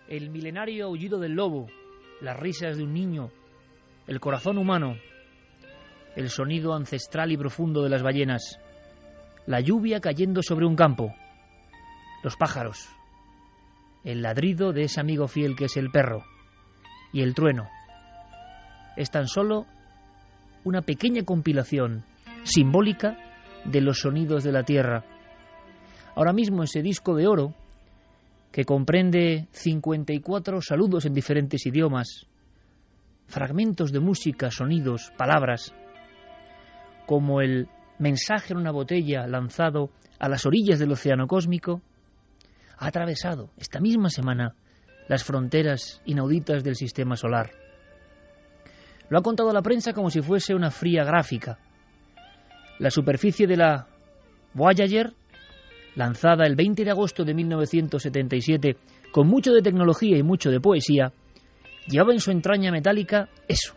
el milenario aullido del lobo, las risas de un niño, el corazón humano, el sonido ancestral y profundo de las ballenas, la lluvia cayendo sobre un campo, los pájaros, el ladrido de ese amigo fiel que es el perro y el trueno. Es tan solo una pequeña compilación simbólica de los sonidos de la tierra. Ahora mismo ese disco de oro, que comprende 54 saludos en diferentes idiomas, fragmentos de música, sonidos, palabras, como el mensaje en una botella lanzado a las orillas del océano cósmico, ha atravesado esta misma semana las fronteras inauditas del sistema solar. Lo ha contado la prensa como si fuese una fría gráfica. La superficie de la Voyager, lanzada el 20 de agosto de 1977, con mucho de tecnología y mucho de poesía, llevaba en su entraña metálica eso,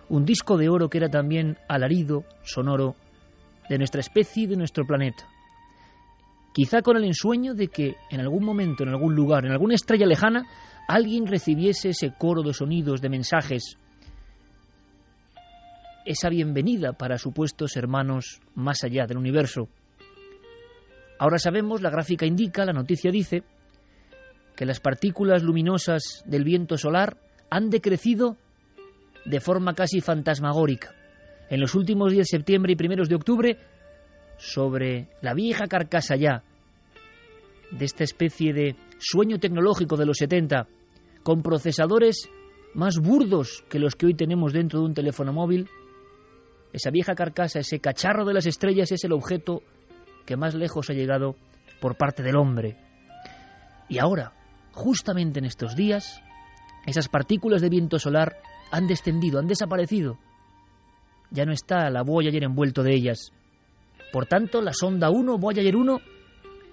un disco de oro que era también alarido sonoro de nuestra especie y de nuestro planeta. Quizá con el ensueño de que en algún momento, en algún lugar, en alguna estrella lejana, alguien recibiese ese coro de sonidos, de mensajes, esa bienvenida para supuestos hermanos más allá del universo. Ahora sabemos, la gráfica indica, la noticia dice, que las partículas luminosas del viento solar han decrecido de forma casi fantasmagórica. En los últimos días de septiembre y primeros de octubre, sobre la vieja carcasa ya de esta especie de sueño tecnológico de los 70, con procesadores más burdos que los que hoy tenemos dentro de un teléfono móvil, esa vieja carcasa, ese cacharro de las estrellas, es el objeto que más lejos ha llegado por parte del hombre. Y ahora, justamente en estos días, esas partículas de viento solar han descendido, han desaparecido. Ya no está la Voyager envuelto de ellas. Por tanto, la sonda 1, Voyager 1,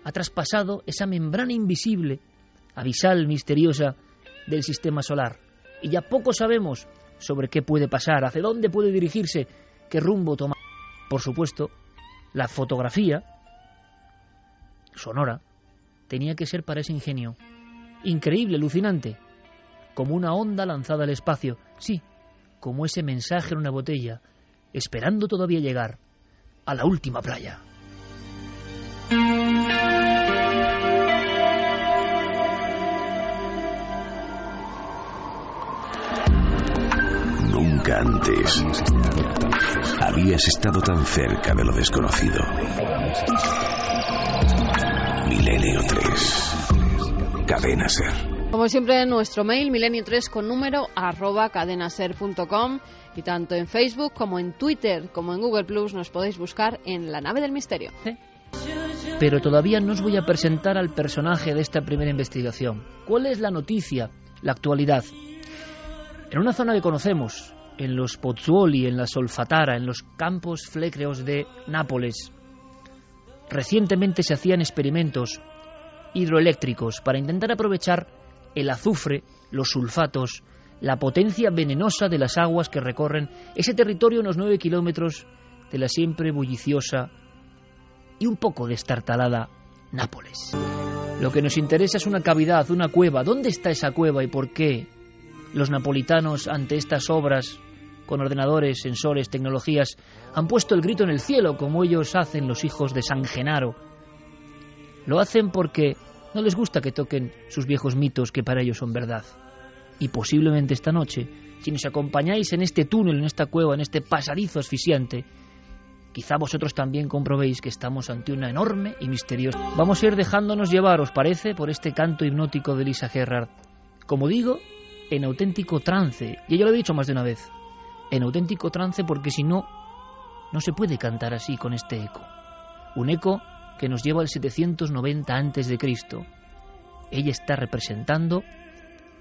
ha traspasado esa membrana invisible, abisal, misteriosa, del sistema solar. Y ya poco sabemos sobre qué puede pasar, hacia dónde puede dirigirse, qué rumbo tomar. Por supuesto, la fotografía sonora tenía que ser para ese ingenio. Increíble, alucinante. Como una onda lanzada al espacio. Sí, como ese mensaje en una botella, esperando todavía llegar a la última playa. Nunca antes habías estado tan cerca de lo desconocido. Milenio 3. Cadena Ser. Como siempre, nuestro mail milenio3 con número @cadenaser.com, y tanto en Facebook como en Twitter como en Google Plus nos podéis buscar en La Nave del Misterio. Pero todavía no os voy a presentar al personaje de esta primera investigación. ¿Cuál es la noticia, la actualidad? En una zona que conocemos, en los Pozzuoli, en la Solfatara, en los campos flecreos de Nápoles, recientemente se hacían experimentos hidroeléctricos para intentar aprovechar el azufre, los sulfatos, la potencia venenosa de las aguas que recorren ese territorio a unos 9 kilómetros de la siempre bulliciosa y un poco destartalada Nápoles. Lo que nos interesa es una cavidad, una cueva. ¿Dónde está esa cueva y por qué los napolitanos, ante estas obras, con ordenadores, sensores, tecnologías, han puesto el grito en el cielo, como ellos hacen los hijos de San Genaro? Lo hacen porque no les gusta que toquen sus viejos mitos que para ellos son verdad. Y posiblemente esta noche, si nos acompañáis en este túnel, en esta cueva, en este pasadizo asfixiante, quizá vosotros también comprobéis que estamos ante una enorme y misteriosa. Vamos a ir dejándonos llevar, ¿os parece?, por este canto hipnótico de Lisa Gerrard. Como digo, en auténtico trance. Y ya lo he dicho más de una vez. En auténtico trance, porque si no, no se puede cantar así con este eco. Un eco que nos lleva al 790 a.C. Ella está representando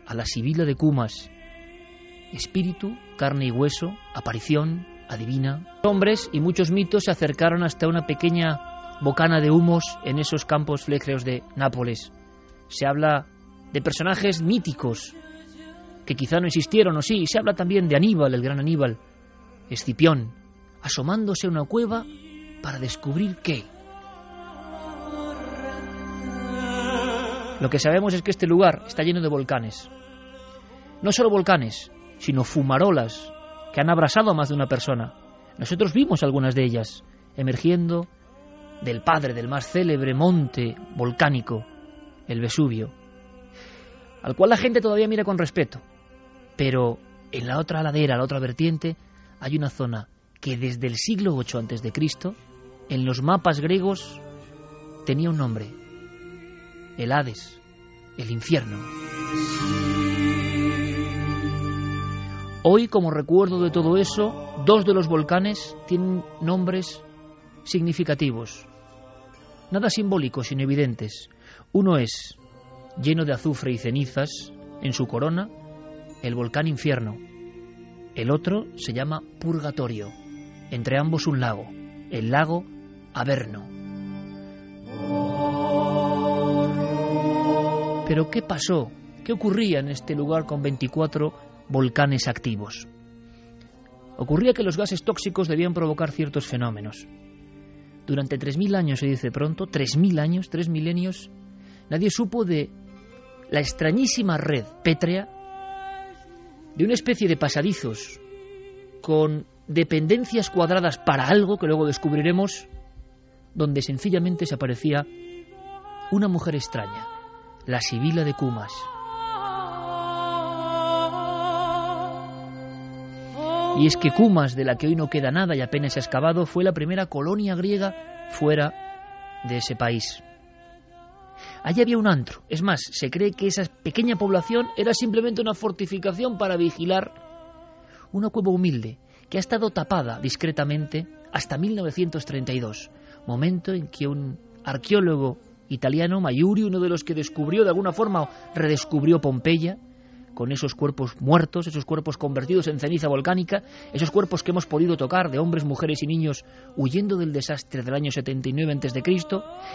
a la Sibila de Cumas. Espíritu, carne y hueso, aparición, adivina. Hombres y muchos mitos se acercaron hasta una pequeña bocana de humos en esos campos flecreos de Nápoles. Se habla de personajes míticos que quizá no existieron, o sí. Se habla también de Aníbal, el gran Aníbal, Escipión, asomándose a una cueva para descubrir qué. Lo que sabemos es que este lugar está lleno de volcanes. No solo volcanes, sino fumarolas que han abrasado a más de una persona. Nosotros vimos algunas de ellas emergiendo del padre del más célebre monte volcánico, el Vesubio, al cual la gente todavía mira con respeto. Pero en la otra ladera, la otra vertiente, hay una zona que desde el siglo VIII a.C., en los mapas griegos, tenía un nombre: el Hades, el infierno. Hoy, como recuerdo de todo eso, 2 de los volcanes tienen nombres significativos, nada simbólicos, sino evidentes. Uno es lleno de azufre y cenizas en su corona, el volcán Infierno. El otro se llama Purgatorio, entre ambos un lago, el lago Averno. Pero ¿qué pasó? ¿Qué ocurría en este lugar con 24 volcanes activos? Ocurría que los gases tóxicos debían provocar ciertos fenómenos. Durante 3.000 años, se dice pronto, 3.000 años, 3 milenios, nadie supo de la extrañísima red pétrea de una especie de pasadizos con dependencias cuadradas para algo que luego descubriremos, donde sencillamente se aparecía una mujer extraña, la Sibila de Cumas. Y es que Cumas, de la que hoy no queda nada y apenas se ha excavado, fue la primera colonia griega fuera de ese país. Allí había un antro. Es más, se cree que esa pequeña población era simplemente una fortificación para vigilar una cueva humilde que ha estado tapada discretamente hasta 1932, momento en que un arqueólogo italiano, Maiuri, uno de los que descubrió, de alguna forma redescubrió Pompeya, con esos cuerpos muertos, esos cuerpos convertidos en ceniza volcánica, esos cuerpos que hemos podido tocar de hombres, mujeres y niños huyendo del desastre del año 79 a.C.,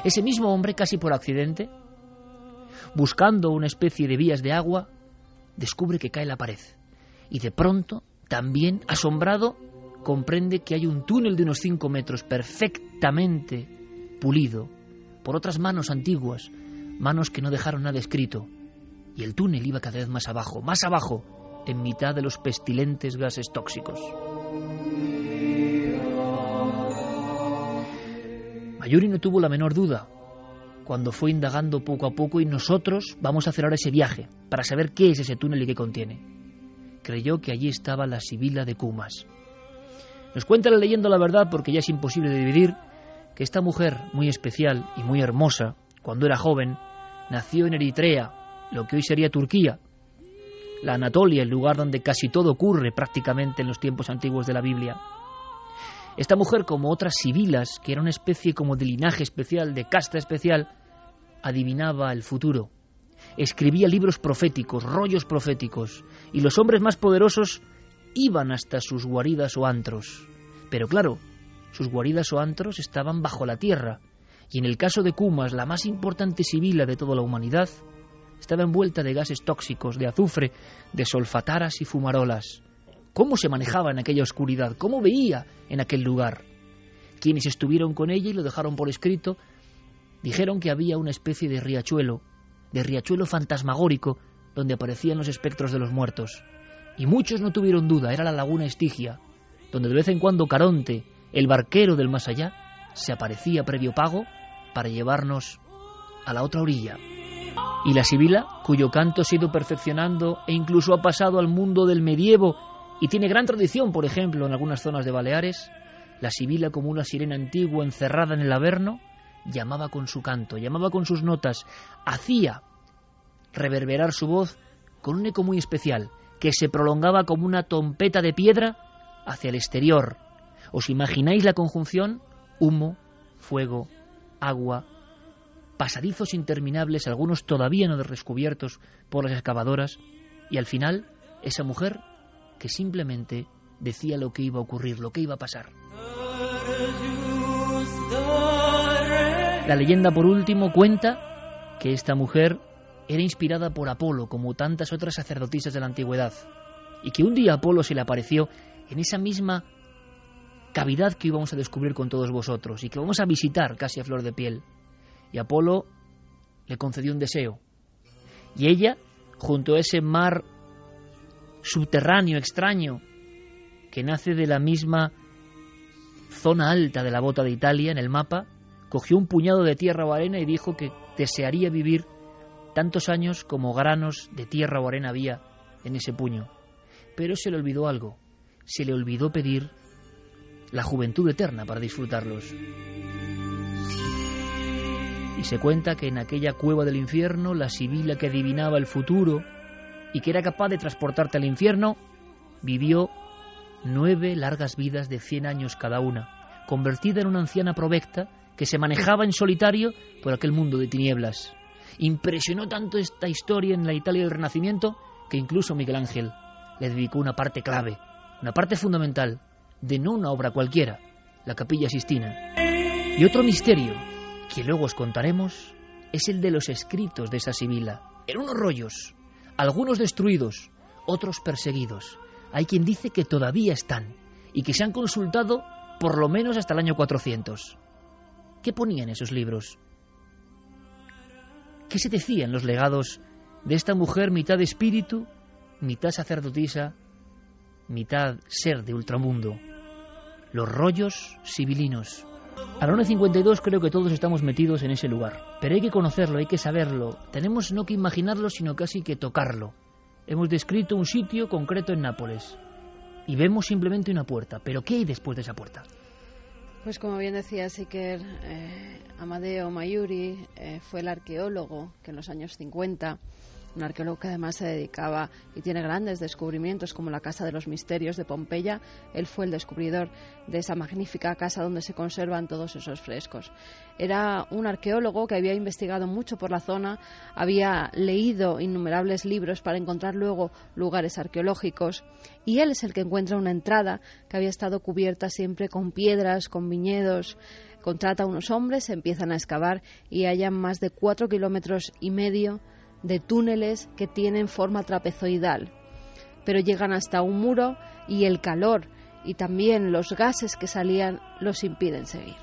ese mismo hombre, casi por accidente, buscando una especie de vías de agua, descubre que cae la pared. Y de pronto, también, asombrado, comprende que hay un túnel de unos 5 metros perfectamente pulido por otras manos antiguas, manos que no dejaron nada escrito. Y el túnel iba cada vez más abajo, en mitad de los pestilentes gases tóxicos. Maiuri no tuvo la menor duda cuando fue indagando poco a poco, y nosotros vamos a hacer ahora ese viaje para saber qué es ese túnel y qué contiene. Creyó que allí estaba la Sibila de Cumas. Nos cuenta la leyenda la verdad, porque ya es imposible de dividir, que esta mujer muy especial y muy hermosa, cuando era joven, nació en Eritrea, lo que hoy sería Turquía, la Anatolia, el lugar donde casi todo ocurre prácticamente en los tiempos antiguos de la Biblia. Esta mujer, como otras sibilas, que era una especie como de linaje especial, de casta especial, adivinaba el futuro, escribía libros proféticos, rollos proféticos, y los hombres más poderosos iban hasta sus guaridas o antros. Pero claro, sus guaridas o antros estaban bajo la tierra, y en el caso de Cumas, la más importante sibila de toda la humanidad, estaba envuelta de gases tóxicos, de azufre, de solfataras y fumarolas. ¿Cómo se manejaba en aquella oscuridad? ¿Cómo veía en aquel lugar? Quienes estuvieron con ella y lo dejaron por escrito, dijeron que había una especie de riachuelo fantasmagórico, donde aparecían los espectros de los muertos. Y muchos no tuvieron duda, era la laguna Estigia, donde de vez en cuando Caronte, el barquero del más allá, se aparecía previo pago para llevarnos a la otra orilla. Y la sibila, cuyo canto se ha ido perfeccionando e incluso ha pasado al mundo del medievo y tiene gran tradición, por ejemplo, en algunas zonas de Baleares, la sibila, como una sirena antigua encerrada en el Averno, llamaba con su canto, llamaba con sus notas, hacía reverberar su voz con un eco muy especial, que se prolongaba como una trompeta de piedra hacia el exterior. ¿Os imagináis la conjunción? Humo, fuego, agua, pasadizos interminables, algunos todavía no descubiertos por las excavadoras, y al final esa mujer que simplemente decía lo que iba a ocurrir, lo que iba a pasar. La leyenda, por último, cuenta que esta mujer era inspirada por Apolo, como tantas otras sacerdotisas de la antigüedad, y que un día Apolo se le apareció en esa misma cavidad que íbamos a descubrir con todos vosotros y que vamos a visitar casi a flor de piel. Y Apolo le concedió un deseo, Y ella, junto a ese mar subterráneo extraño que nace de la misma zona alta de la bota de Italia en el mapa, cogió un puñado de tierra o arena y dijo que desearía vivir tantos años como granos de tierra o arena había en ese puño. Pero se le olvidó algo, se le olvidó pedir la juventud eterna para disfrutarlos. Y se cuenta que en aquella cueva del infierno, la sibila que adivinaba el futuro y que era capaz de transportarte al infierno, vivió 9 largas vidas de 100 años cada una, convertida en una anciana provecta que se manejaba en solitario por aquel mundo de tinieblas. Impresionó tanto esta historia en la Italia del Renacimiento que incluso Miguel Ángel le dedicó una parte clave, una parte fundamental de no una obra cualquiera, la Capilla Sistina. Y otro misterio que luego os contaremos es el de los escritos de esa sibila. En unos rollos, algunos destruidos, otros perseguidos. Hay quien dice que todavía están y que se han consultado por lo menos hasta el año 400. ¿Qué ponía en esos libros? ¿Qué se decía en los legados de esta mujer mitad espíritu, mitad sacerdotisa, mitad ser de ultramundo? Los rollos sibilinos. A la 1:52 creo que todos estamos metidos en ese lugar, pero hay que conocerlo, hay que saberlo. Tenemos no que imaginarlo, sino casi que tocarlo. Hemos descrito un sitio concreto en Nápoles y vemos simplemente una puerta, pero ¿qué hay después de esa puerta? Pues como bien decía Iker, Amadeo Maiuri fue el arqueólogo que en los años 50, un arqueólogo que además se dedicaba y tiene grandes descubrimientos como la Casa de los Misterios de Pompeya. Él fue el descubridor de esa magnífica casa donde se conservan todos esos frescos. Era un arqueólogo que había investigado mucho por la zona, había leído innumerables libros para encontrar luego lugares arqueológicos, y él es el que encuentra una entrada que había estado cubierta siempre con piedras, con viñedos. Contrata a unos hombres, empiezan a excavar y hallan más de 4,5 kilómetros de túneles que tienen forma trapezoidal, pero llegan hasta un muro y el calor y también los gases que salían los impiden seguir.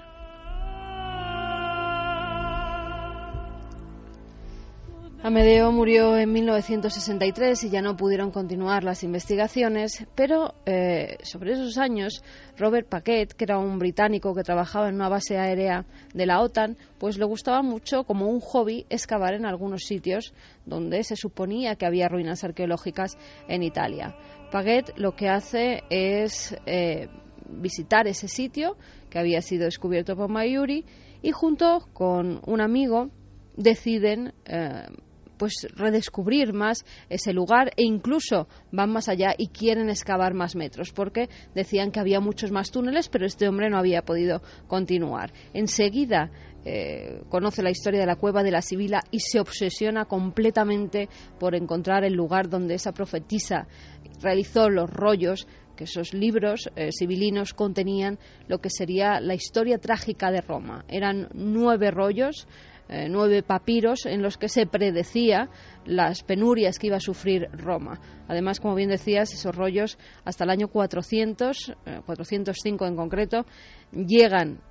Amedeo murió en 1963 y ya no pudieron continuar las investigaciones, pero sobre esos años Robert Paquet, que era un británico que trabajaba en una base aérea de la OTAN, pues le gustaba mucho como un hobby excavar en algunos sitios donde se suponía que había ruinas arqueológicas en Italia. Paquet lo que hace es visitar ese sitio que había sido descubierto por Maiuri y junto con un amigo deciden pues redescubrir más ese lugar e incluso van más allá y quieren excavar más metros porque decían que había muchos más túneles, pero este hombre no había podido continuar. Enseguida conoce la historia de la cueva de la Sibila y se obsesiona completamente por encontrar el lugar donde esa profetisa realizó los rollos, que esos libros sibilinos contenían lo que sería la historia trágica de Roma. Eran 9 rollos, 9 papiros en los que se predecía las penurias que iba a sufrir Roma. Además, como bien decías, esos rollos hasta el año 405 en concreto, llegan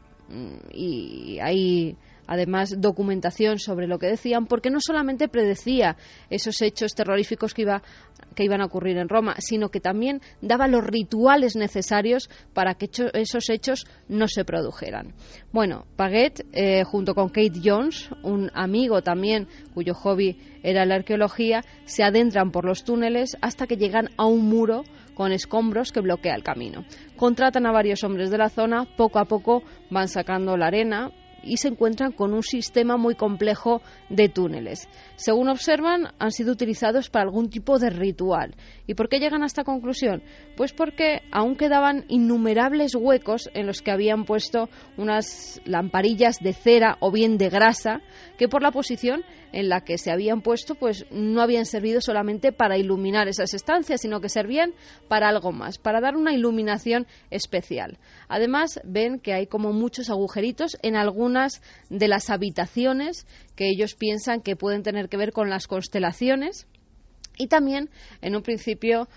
y hay además documentación sobre lo que decían, porque no solamente predecía esos hechos terroríficos que iban a ocurrir en Roma, sino que también daba los rituales necesarios para que esos hechos no se produjeran. Bueno, Paquet, junto con Kate Jones, un amigo también cuyo hobby era la arqueología, se adentran por los túneles hasta que llegan a un muro con escombros que bloquea el camino. Contratan a varios hombres de la zona, poco a poco van sacando la arena y se encuentran con un sistema muy complejo de túneles. Según observan, han sido utilizados para algún tipo de ritual. ¿Y por qué llegan a esta conclusión? Pues porque aún quedaban innumerables huecos en los que habían puesto unas lamparillas de cera o bien de grasa que por la posición en la que se habían puesto pues no habían servido solamente para iluminar esas estancias, sino que servían para algo más, para dar una iluminación especial. Además, ven que hay como muchos agujeritos en algunas de las habitaciones que ellos piensan que pueden tener que ver con las constelaciones, y también en un principio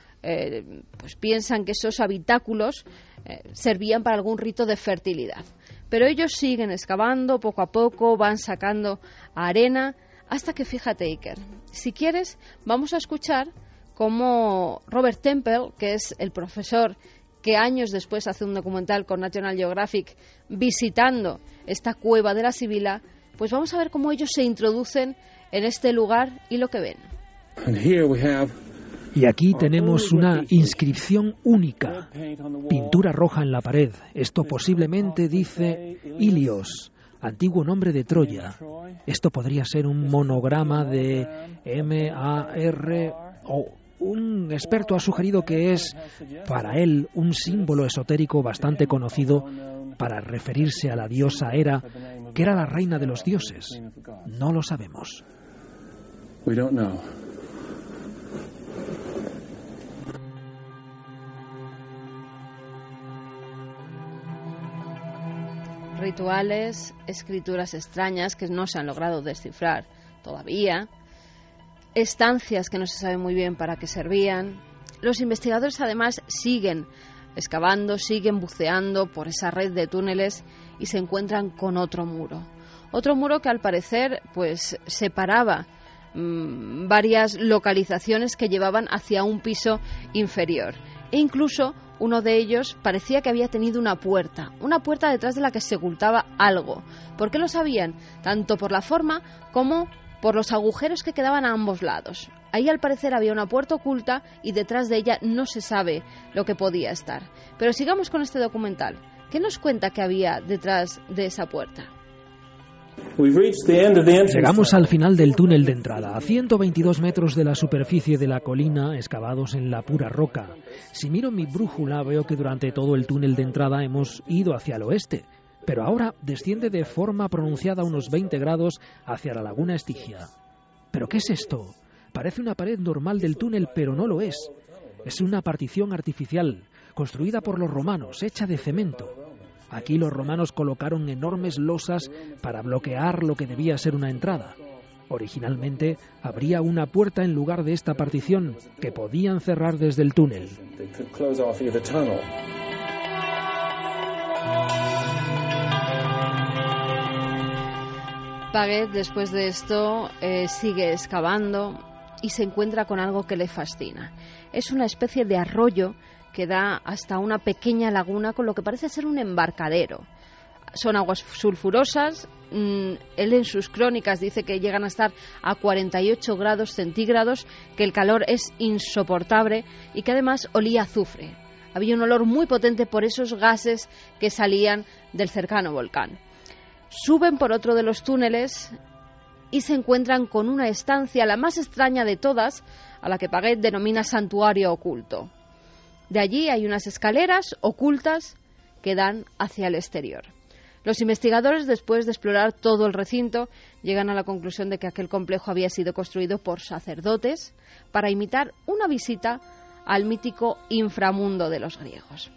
pues piensan que esos habitáculos servían para algún rito de fertilidad. Pero ellos siguen excavando, poco a poco van sacando arena Hasta que, fíjate, Iker, si quieres, vamos a escuchar cómo Robert Temple, que es el profesor que años después hace un documental con National Geographic visitando esta cueva de la Sibila, pues vamos a ver cómo ellos se introducen en este lugar y lo que ven. Y aquí tenemos una inscripción única, pintura roja en la pared. Esto posiblemente dice Ilios, antiguo nombre de Troya. Esto podría ser un monograma de M.A.R. o un experto ha sugerido que es, para él, un símbolo esotérico bastante conocido para referirse a la diosa Hera, que era la reina de los dioses. No lo sabemos. Rituales, escrituras extrañas que no se han logrado descifrar todavía, estancias que no se sabe muy bien para qué servían. Los investigadores además siguen excavando, siguen buceando por esa red de túneles y se encuentran con otro muro que al parecer pues separaba varias localizaciones que llevaban hacia un piso inferior, e incluso uno de ellos parecía que había tenido una puerta detrás de la que se ocultaba algo. ¿Por qué lo sabían? Tanto por la forma como por los agujeros que quedaban a ambos lados. Ahí al parecer había una puerta oculta y detrás de ella no se sabe lo que podía estar. Pero sigamos con este documental. ¿Qué nos cuenta que había detrás de esa puerta? Llegamos al final del túnel de entrada, a 122 metros de la superficie de la colina, excavados en la pura roca. Si miro mi brújula, veo que durante todo el túnel de entrada hemos ido hacia el oeste, pero ahora desciende de forma pronunciada unos 20 grados hacia la laguna Estigia. ¿Pero qué es esto? Parece una pared normal del túnel, pero no lo es. Es una partición artificial, construida por los romanos, hecha de cemento. Aquí los romanos colocaron enormes losas para bloquear lo que debía ser una entrada. Originalmente habría una puerta en lugar de esta partición que podían cerrar desde el túnel. Paget, después de esto, sigue excavando y se encuentra con algo que le fascina. Es una especie de arroyo que da hasta una pequeña laguna con lo que parece ser un embarcadero. Son aguas sulfurosas. Él en sus crónicas dice que llegan a estar a 48 grados centígrados, que el calor es insoportable y que además olía a azufre. Había un olor muy potente por esos gases que salían del cercano volcán. Suben por otro de los túneles y se encuentran con una estancia, la más extraña de todas, a la que Paget denomina santuario oculto. De allí hay unas escaleras ocultas que dan hacia el exterior. Los investigadores, después de explorar todo el recinto, llegan a la conclusión de que aquel complejo había sido construido por sacerdotes para imitar una visita al mítico inframundo de los griegos.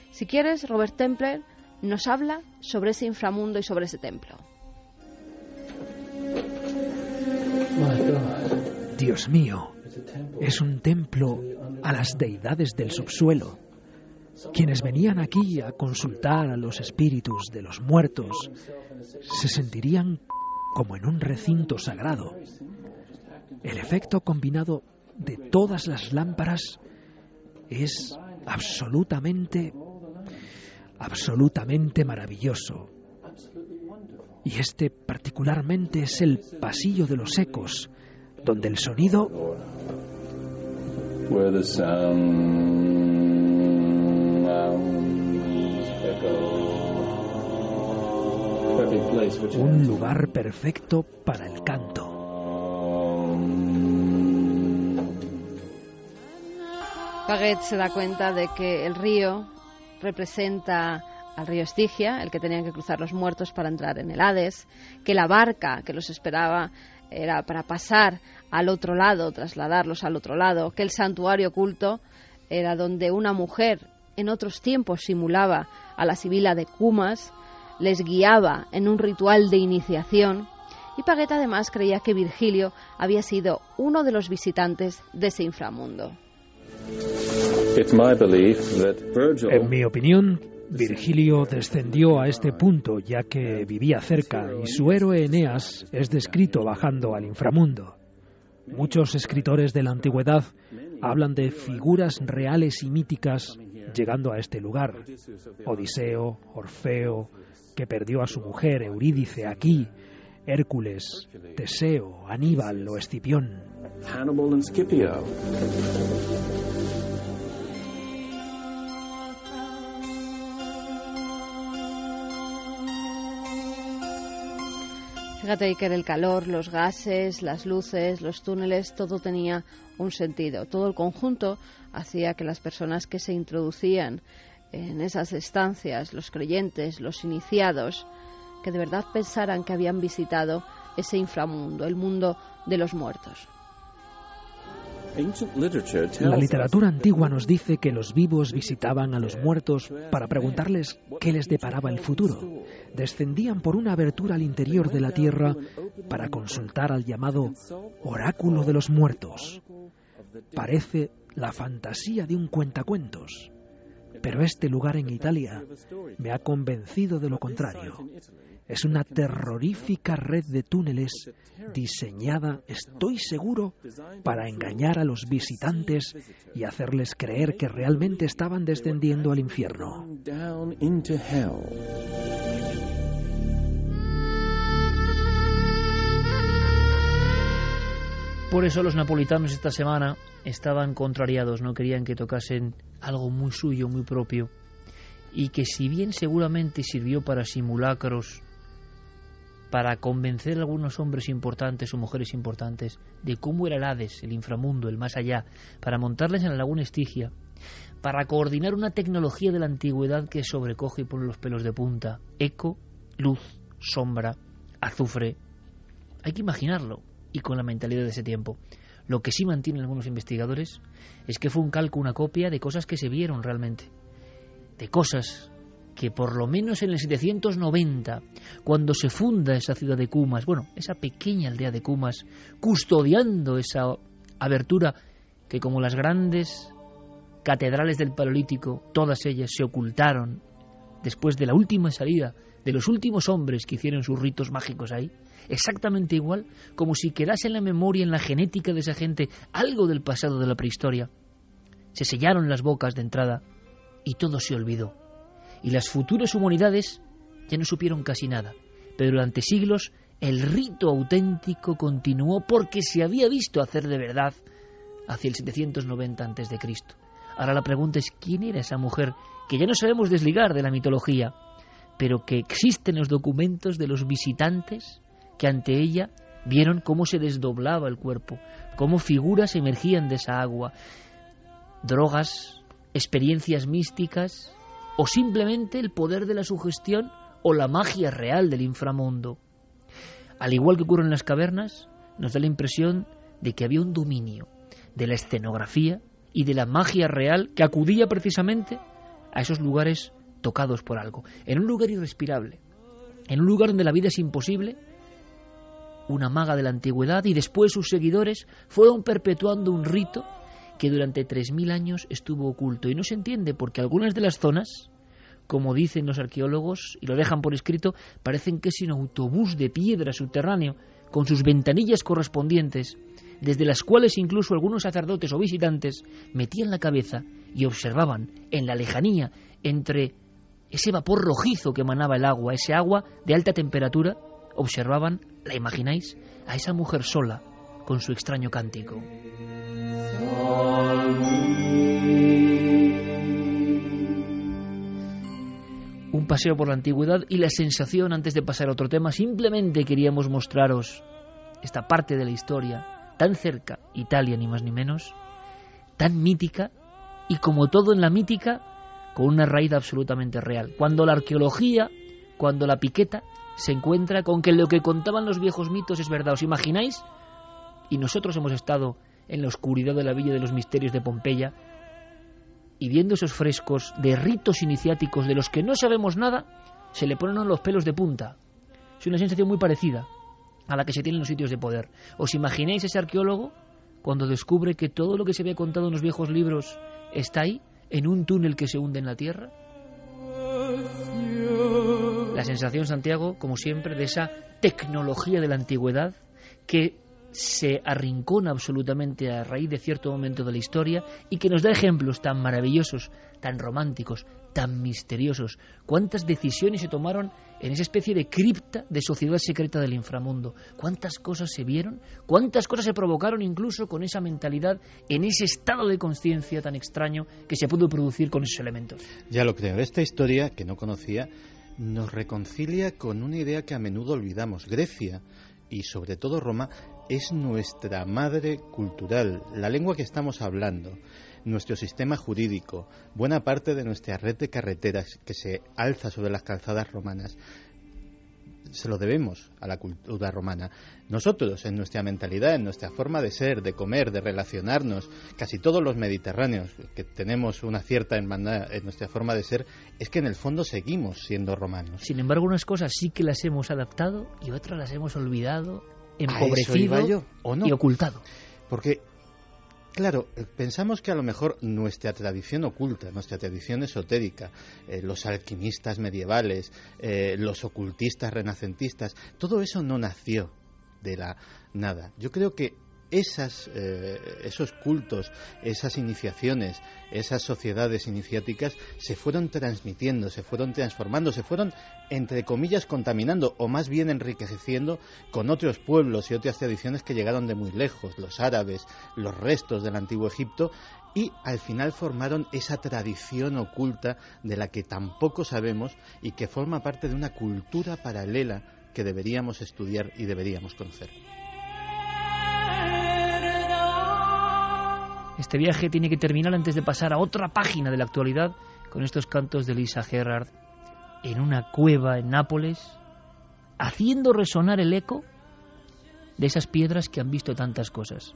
Si quieres, Robert Temple nos habla sobre ese inframundo y sobre ese templo. Dios mío, es un templo a las deidades del subsuelo. Quienes venían aquí a consultar a los espíritus de los muertos se sentirían como en un recinto sagrado. El efecto combinado de todas las lámparas es absolutamente maravilloso. Y este particularmente es el pasillo de los ecos, donde el sonido un lugar perfecto para el canto. Paget se da cuenta de que el río representa al río Estigia, el que tenían que cruzar los muertos para entrar en el Hades, que la barca que los esperaba era para pasar al otro lado, trasladarlos al otro lado, que el santuario oculto era donde una mujer en otros tiempos simulaba a la Sibila de Cumas, les guiaba en un ritual de iniciación, y Paget además creía que Virgilio había sido uno de los visitantes de ese inframundo. En mi opinión, Virgilio descendió a este punto ya que vivía cerca y su héroe Eneas es descrito bajando al inframundo. Muchos escritores de la antigüedad hablan de figuras reales y míticas llegando a este lugar. Odiseo, Orfeo, que perdió a su mujer Eurídice aquí, Hércules, Teseo, Aníbal o Escipión. Hannibal and Scipio. Fíjate, Iker, el calor, los gases, las luces, los túneles, todo tenía un sentido. Todo el conjunto hacía que las personas que se introducían en esas estancias, los creyentes, los iniciados, que de verdad pensaran que habían visitado ese inframundo, el mundo de los muertos. La literatura antigua nos dice que los vivos visitaban a los muertos para preguntarles qué les deparaba el futuro. Descendían por una abertura al interior de la tierra para consultar al llamado oráculo de los muertos. Parece la fantasía de un cuentacuentos, pero este lugar en Italia me ha convencido de lo contrario. Es una terrorífica red de túneles diseñada, estoy seguro, para engañar a los visitantes y hacerles creer que realmente estaban descendiendo al infierno. Por eso los napolitanos esta semana estaban contrariados, no querían que tocasen algo muy suyo, muy propio, y que si bien seguramente sirvió para simulacros, para convencer a algunos hombres importantes o mujeres importantes de cómo era el Hades, el inframundo, el más allá, para montarles en la laguna Estigia, para coordinar una tecnología de la antigüedad que sobrecoge y pone los pelos de punta, eco, luz, sombra, azufre. Hay que imaginarlo, y con la mentalidad de ese tiempo. Lo que sí mantienen algunos investigadores es que fue un calco, una copia de cosas que se vieron realmente, de cosas que por lo menos en el 790, cuando se funda esa ciudad de Cumas, bueno, esa pequeña aldea de Cumas, custodiando esa abertura que, como las grandes catedrales del Paleolítico, todas ellas se ocultaron después de la última salida de los últimos hombres que hicieron sus ritos mágicos ahí, exactamente igual, como si quedase en la memoria, en la genética de esa gente, algo del pasado de la prehistoria. Se sellaron las bocas de entrada y todo se olvidó. Y las futuras humanidades ya no supieron casi nada, pero durante siglos el rito auténtico continuó porque se había visto hacer de verdad hacia el 790 a.C. Ahora la pregunta es, ¿quién era esa mujer que ya no sabemos desligar de la mitología, pero que existen los documentos de los visitantes que ante ella vieron cómo se desdoblaba el cuerpo, cómo figuras emergían de esa agua, drogas, experiencias místicas o simplemente el poder de la sugestión o la magia real del inframundo? Al igual que ocurre en las cavernas, nos da la impresión de que había un dominio de la escenografía y de la magia real que acudía precisamente a esos lugares tocados por algo, en un lugar irrespirable, en un lugar donde la vida es imposible. Una maga de la antigüedad y después sus seguidores fueron perpetuando un rito que durante 3000 años estuvo oculto, y no se entiende porque algunas de las zonas, como dicen los arqueólogos y lo dejan por escrito, parecen que es un autobús de piedra subterráneo con sus ventanillas correspondientes, desde las cuales incluso algunos sacerdotes o visitantes metían la cabeza y observaban en la lejanía, entre ese vapor rojizo que emanaba el agua, ese agua de alta temperatura, observaban, ¿la imagináis?, a esa mujer sola con su extraño cántico. Un paseo por la antigüedad y la sensación, antes de pasar a otro tema, simplemente queríamos mostraros esta parte de la historia, tan cerca, Italia ni más ni menos, tan mítica, y como todo en la mítica, con una raíz absolutamente real. Cuando la arqueología, cuando la piqueta se encuentra con que lo que contaban los viejos mitos es verdad, ¿os imagináis? Y nosotros hemos estado en la oscuridad de la Villa de los Misterios de Pompeya y viendo esos frescos de ritos iniciáticos de los que no sabemos nada, se le ponen los pelos de punta. Es una sensación muy parecida a la que se tiene en los sitios de poder. ¿Os imagináis ese arqueólogo cuando descubre que todo lo que se había contado en los viejos libros está ahí, en un túnel que se hunde en la tierra? La sensación, Santiago, como siempre, de esa tecnología de la antigüedad que se arrincona absolutamente a raíz de cierto momento de la historia y que nos da ejemplos tan maravillosos, tan románticos, tan misteriosos. ¿Cuántas decisiones se tomaron en esa especie de cripta de sociedad secreta del inframundo? ¿Cuántas cosas se vieron? ¿Cuántas cosas se provocaron incluso con esa mentalidad, en ese estado de conciencia tan extraño que se pudo producir con esos elementos? Ya lo creo. Esta historia, que no conocía, nos reconcilia con una idea que a menudo olvidamos. Grecia, y sobre todo Roma, es nuestra madre cultural, la lengua que estamos hablando, nuestro sistema jurídico, buena parte de nuestra red de carreteras que se alza sobre las calzadas romanas. Se lo debemos a la cultura romana. Nosotros, en nuestra mentalidad, en nuestra forma de ser, de comer, de relacionarnos, casi todos los mediterráneos que tenemos una cierta hermandad en nuestra forma de ser, es que en el fondo seguimos siendo romanos. Sin embargo, unas cosas sí que las hemos adaptado y otras las hemos olvidado, empobrecido ¿o no? Y ocultado. Porque, claro, pensamos que a lo mejor nuestra tradición oculta, nuestra tradición esotérica, los alquimistas medievales, los ocultistas renacentistas, todo eso no nació de la nada. Yo creo que esos cultos, esas iniciaciones, esas sociedades iniciáticas se fueron transmitiendo, se fueron transformando, se fueron, entre comillas, contaminando o más bien enriqueciendo con otros pueblos y otras tradiciones que llegaron de muy lejos, los árabes, los restos del antiguo Egipto, y al final formaron esa tradición oculta de la que tampoco sabemos y que forma parte de una cultura paralela que deberíamos estudiar y deberíamos conocer. Este viaje tiene que terminar antes de pasar a otra página de la actualidad con estos cantos de Lisa Gerrard en una cueva en Nápoles, haciendo resonar el eco de esas piedras que han visto tantas cosas.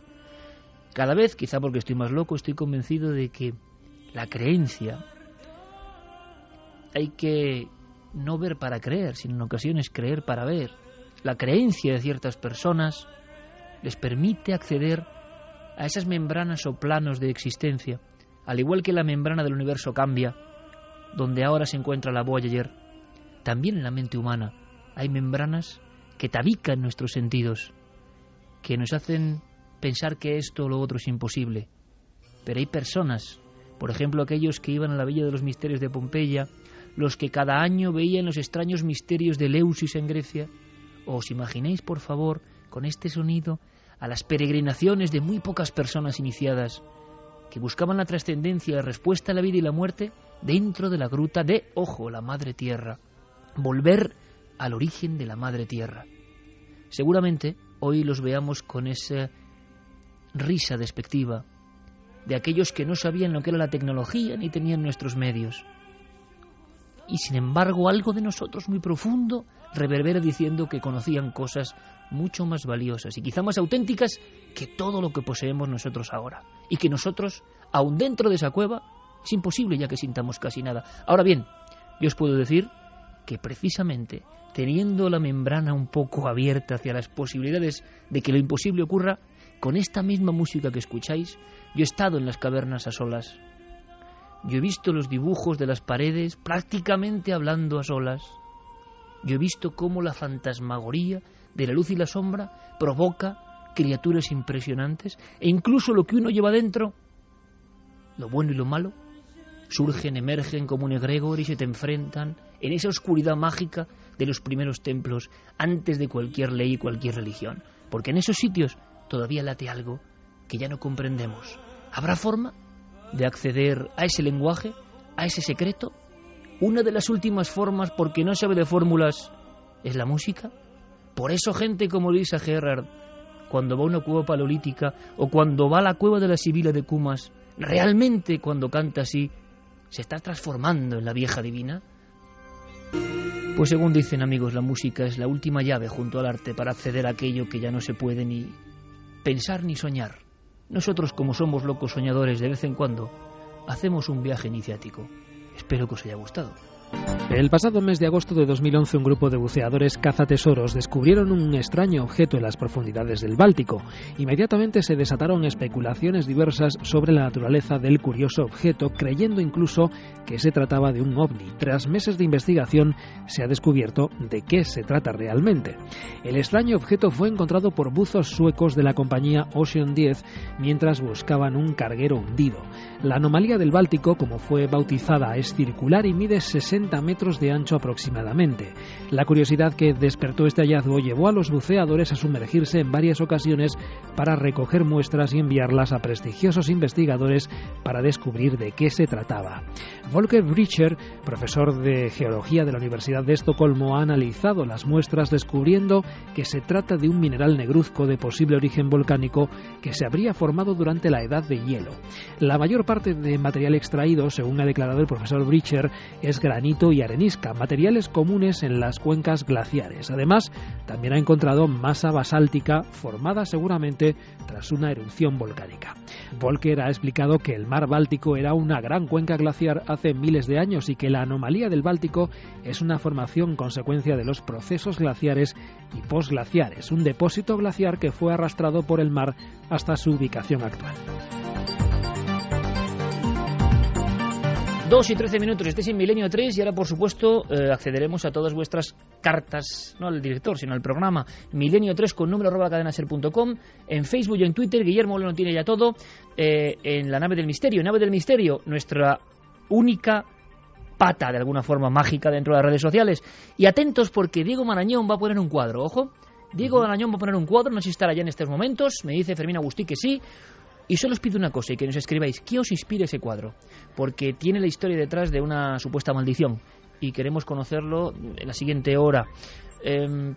Cada vez, quizá porque estoy más loco, estoy convencido de que la creencia hay que no ver para creer, sino en ocasiones creer para ver. La creencia de ciertas personas les permite acceder a esas membranas o planos de existencia, al igual que la membrana del universo cambia, donde ahora se encuentra la Voyager. También en la mente humana hay membranas que tabican nuestros sentidos, que nos hacen pensar que esto o lo otro es imposible. Pero hay personas, por ejemplo aquellos que iban a la Villa de los Misterios de Pompeya, los que cada año veían los extraños misterios de Eleusis en Grecia. ¿Os imaginéis, por favor, con este sonido, a las peregrinaciones de muy pocas personas iniciadas que buscaban la trascendencia y la respuesta a la vida y la muerte dentro de la gruta de, ojo, la Madre Tierra? Volver al origen de la Madre Tierra. Seguramente hoy los veamos con esa risa despectiva de aquellos que no sabían lo que era la tecnología ni tenían nuestros medios. Y sin embargo algo de nosotros muy profundo reverbera diciendo que conocían cosas mucho más valiosas y quizá más auténticas que todo lo que poseemos nosotros ahora. Y que nosotros, aun dentro de esa cueva, es imposible ya que sintamos casi nada. Ahora bien, yo os puedo decir que precisamente teniendo la membrana un poco abierta hacia las posibilidades de que lo imposible ocurra, con esta misma música que escucháis, yo he estado en las cavernas a solas. Yo he visto los dibujos de las paredes prácticamente hablando a solas. Yo he visto cómo la fantasmagoría de la luz y la sombra provoca criaturas impresionantes e incluso lo que uno lleva dentro, lo bueno y lo malo, surgen, emergen como un egregor y se te enfrentan en esa oscuridad mágica de los primeros templos antes de cualquier ley y cualquier religión. Porque en esos sitios todavía late algo que ya no comprendemos. ¿Habrá forma de acceder a ese lenguaje, a ese secreto? Una de las últimas formas, porque no sabe de fórmulas, es la música. Por eso gente como Lisa Gerrard, cuando va a una cueva paleolítica o cuando va a la cueva de la Sibila de Cumas, realmente cuando canta así, se está transformando en la vieja divina. Pues según dicen amigos, la música es la última llave junto al arte para acceder a aquello que ya no se puede ni pensar ni soñar. Nosotros, como somos locos soñadores, de vez en cuando hacemos un viaje iniciático. Espero que os haya gustado. El pasado mes de agosto de 2011, un grupo de buceadores cazatesoros descubrieron un extraño objeto en las profundidades del Báltico. Inmediatamente se desataron especulaciones diversas sobre la naturaleza del curioso objeto, creyendo incluso que se trataba de un ovni. Tras meses de investigación, se ha descubierto de qué se trata realmente. El extraño objeto fue encontrado por buzos suecos de la compañía Ocean 10 mientras buscaban un carguero hundido. La anomalía del Báltico, como fue bautizada, es circular y mide 60 metros de ancho aproximadamente. La curiosidad que despertó este hallazgo llevó a los buceadores a sumergirse en varias ocasiones para recoger muestras y enviarlas a prestigiosos investigadores para descubrir de qué se trataba. Volker Bricher, profesor de geología de la Universidad de Estocolmo, ha analizado las muestras descubriendo que se trata de un mineral negruzco de posible origen volcánico que se habría formado durante la edad de hielo. La mayor parte de material extraído, según ha declarado el profesor Bricher, es granito y arenisca, materiales comunes en las cuencas glaciares. Además, también ha encontrado masa basáltica formada seguramente tras una erupción volcánica. Volker ha explicado que el mar Báltico era una gran cuenca glaciar hace miles de años y que la anomalía del Báltico es una formación consecuencia de los procesos glaciares y posglaciares, un depósito glaciar que fue arrastrado por el mar hasta su ubicación actual. 2 y 13 minutos, estéis en Milenio 3 y ahora, por supuesto, accederemos a todas vuestras cartas, no al director, sino al programa Milenio 3 con número@cadenaser.com, en Facebook y en Twitter. Guillermo lo tiene ya todo, en la nave del misterio, nuestra única pata, de alguna forma mágica, dentro de las redes sociales. Y atentos porque Diego Marañón va a poner un cuadro, ojo, Diego Marañón va a poner un cuadro, no sé si estará ya en estos momentos, me dice Fermín Agustí que sí. Y solo os pido una cosa, y que nos escribáis, ¿qué os inspira ese cuadro? Porque tiene la historia detrás de una supuesta maldición, y queremos conocerlo en la siguiente hora.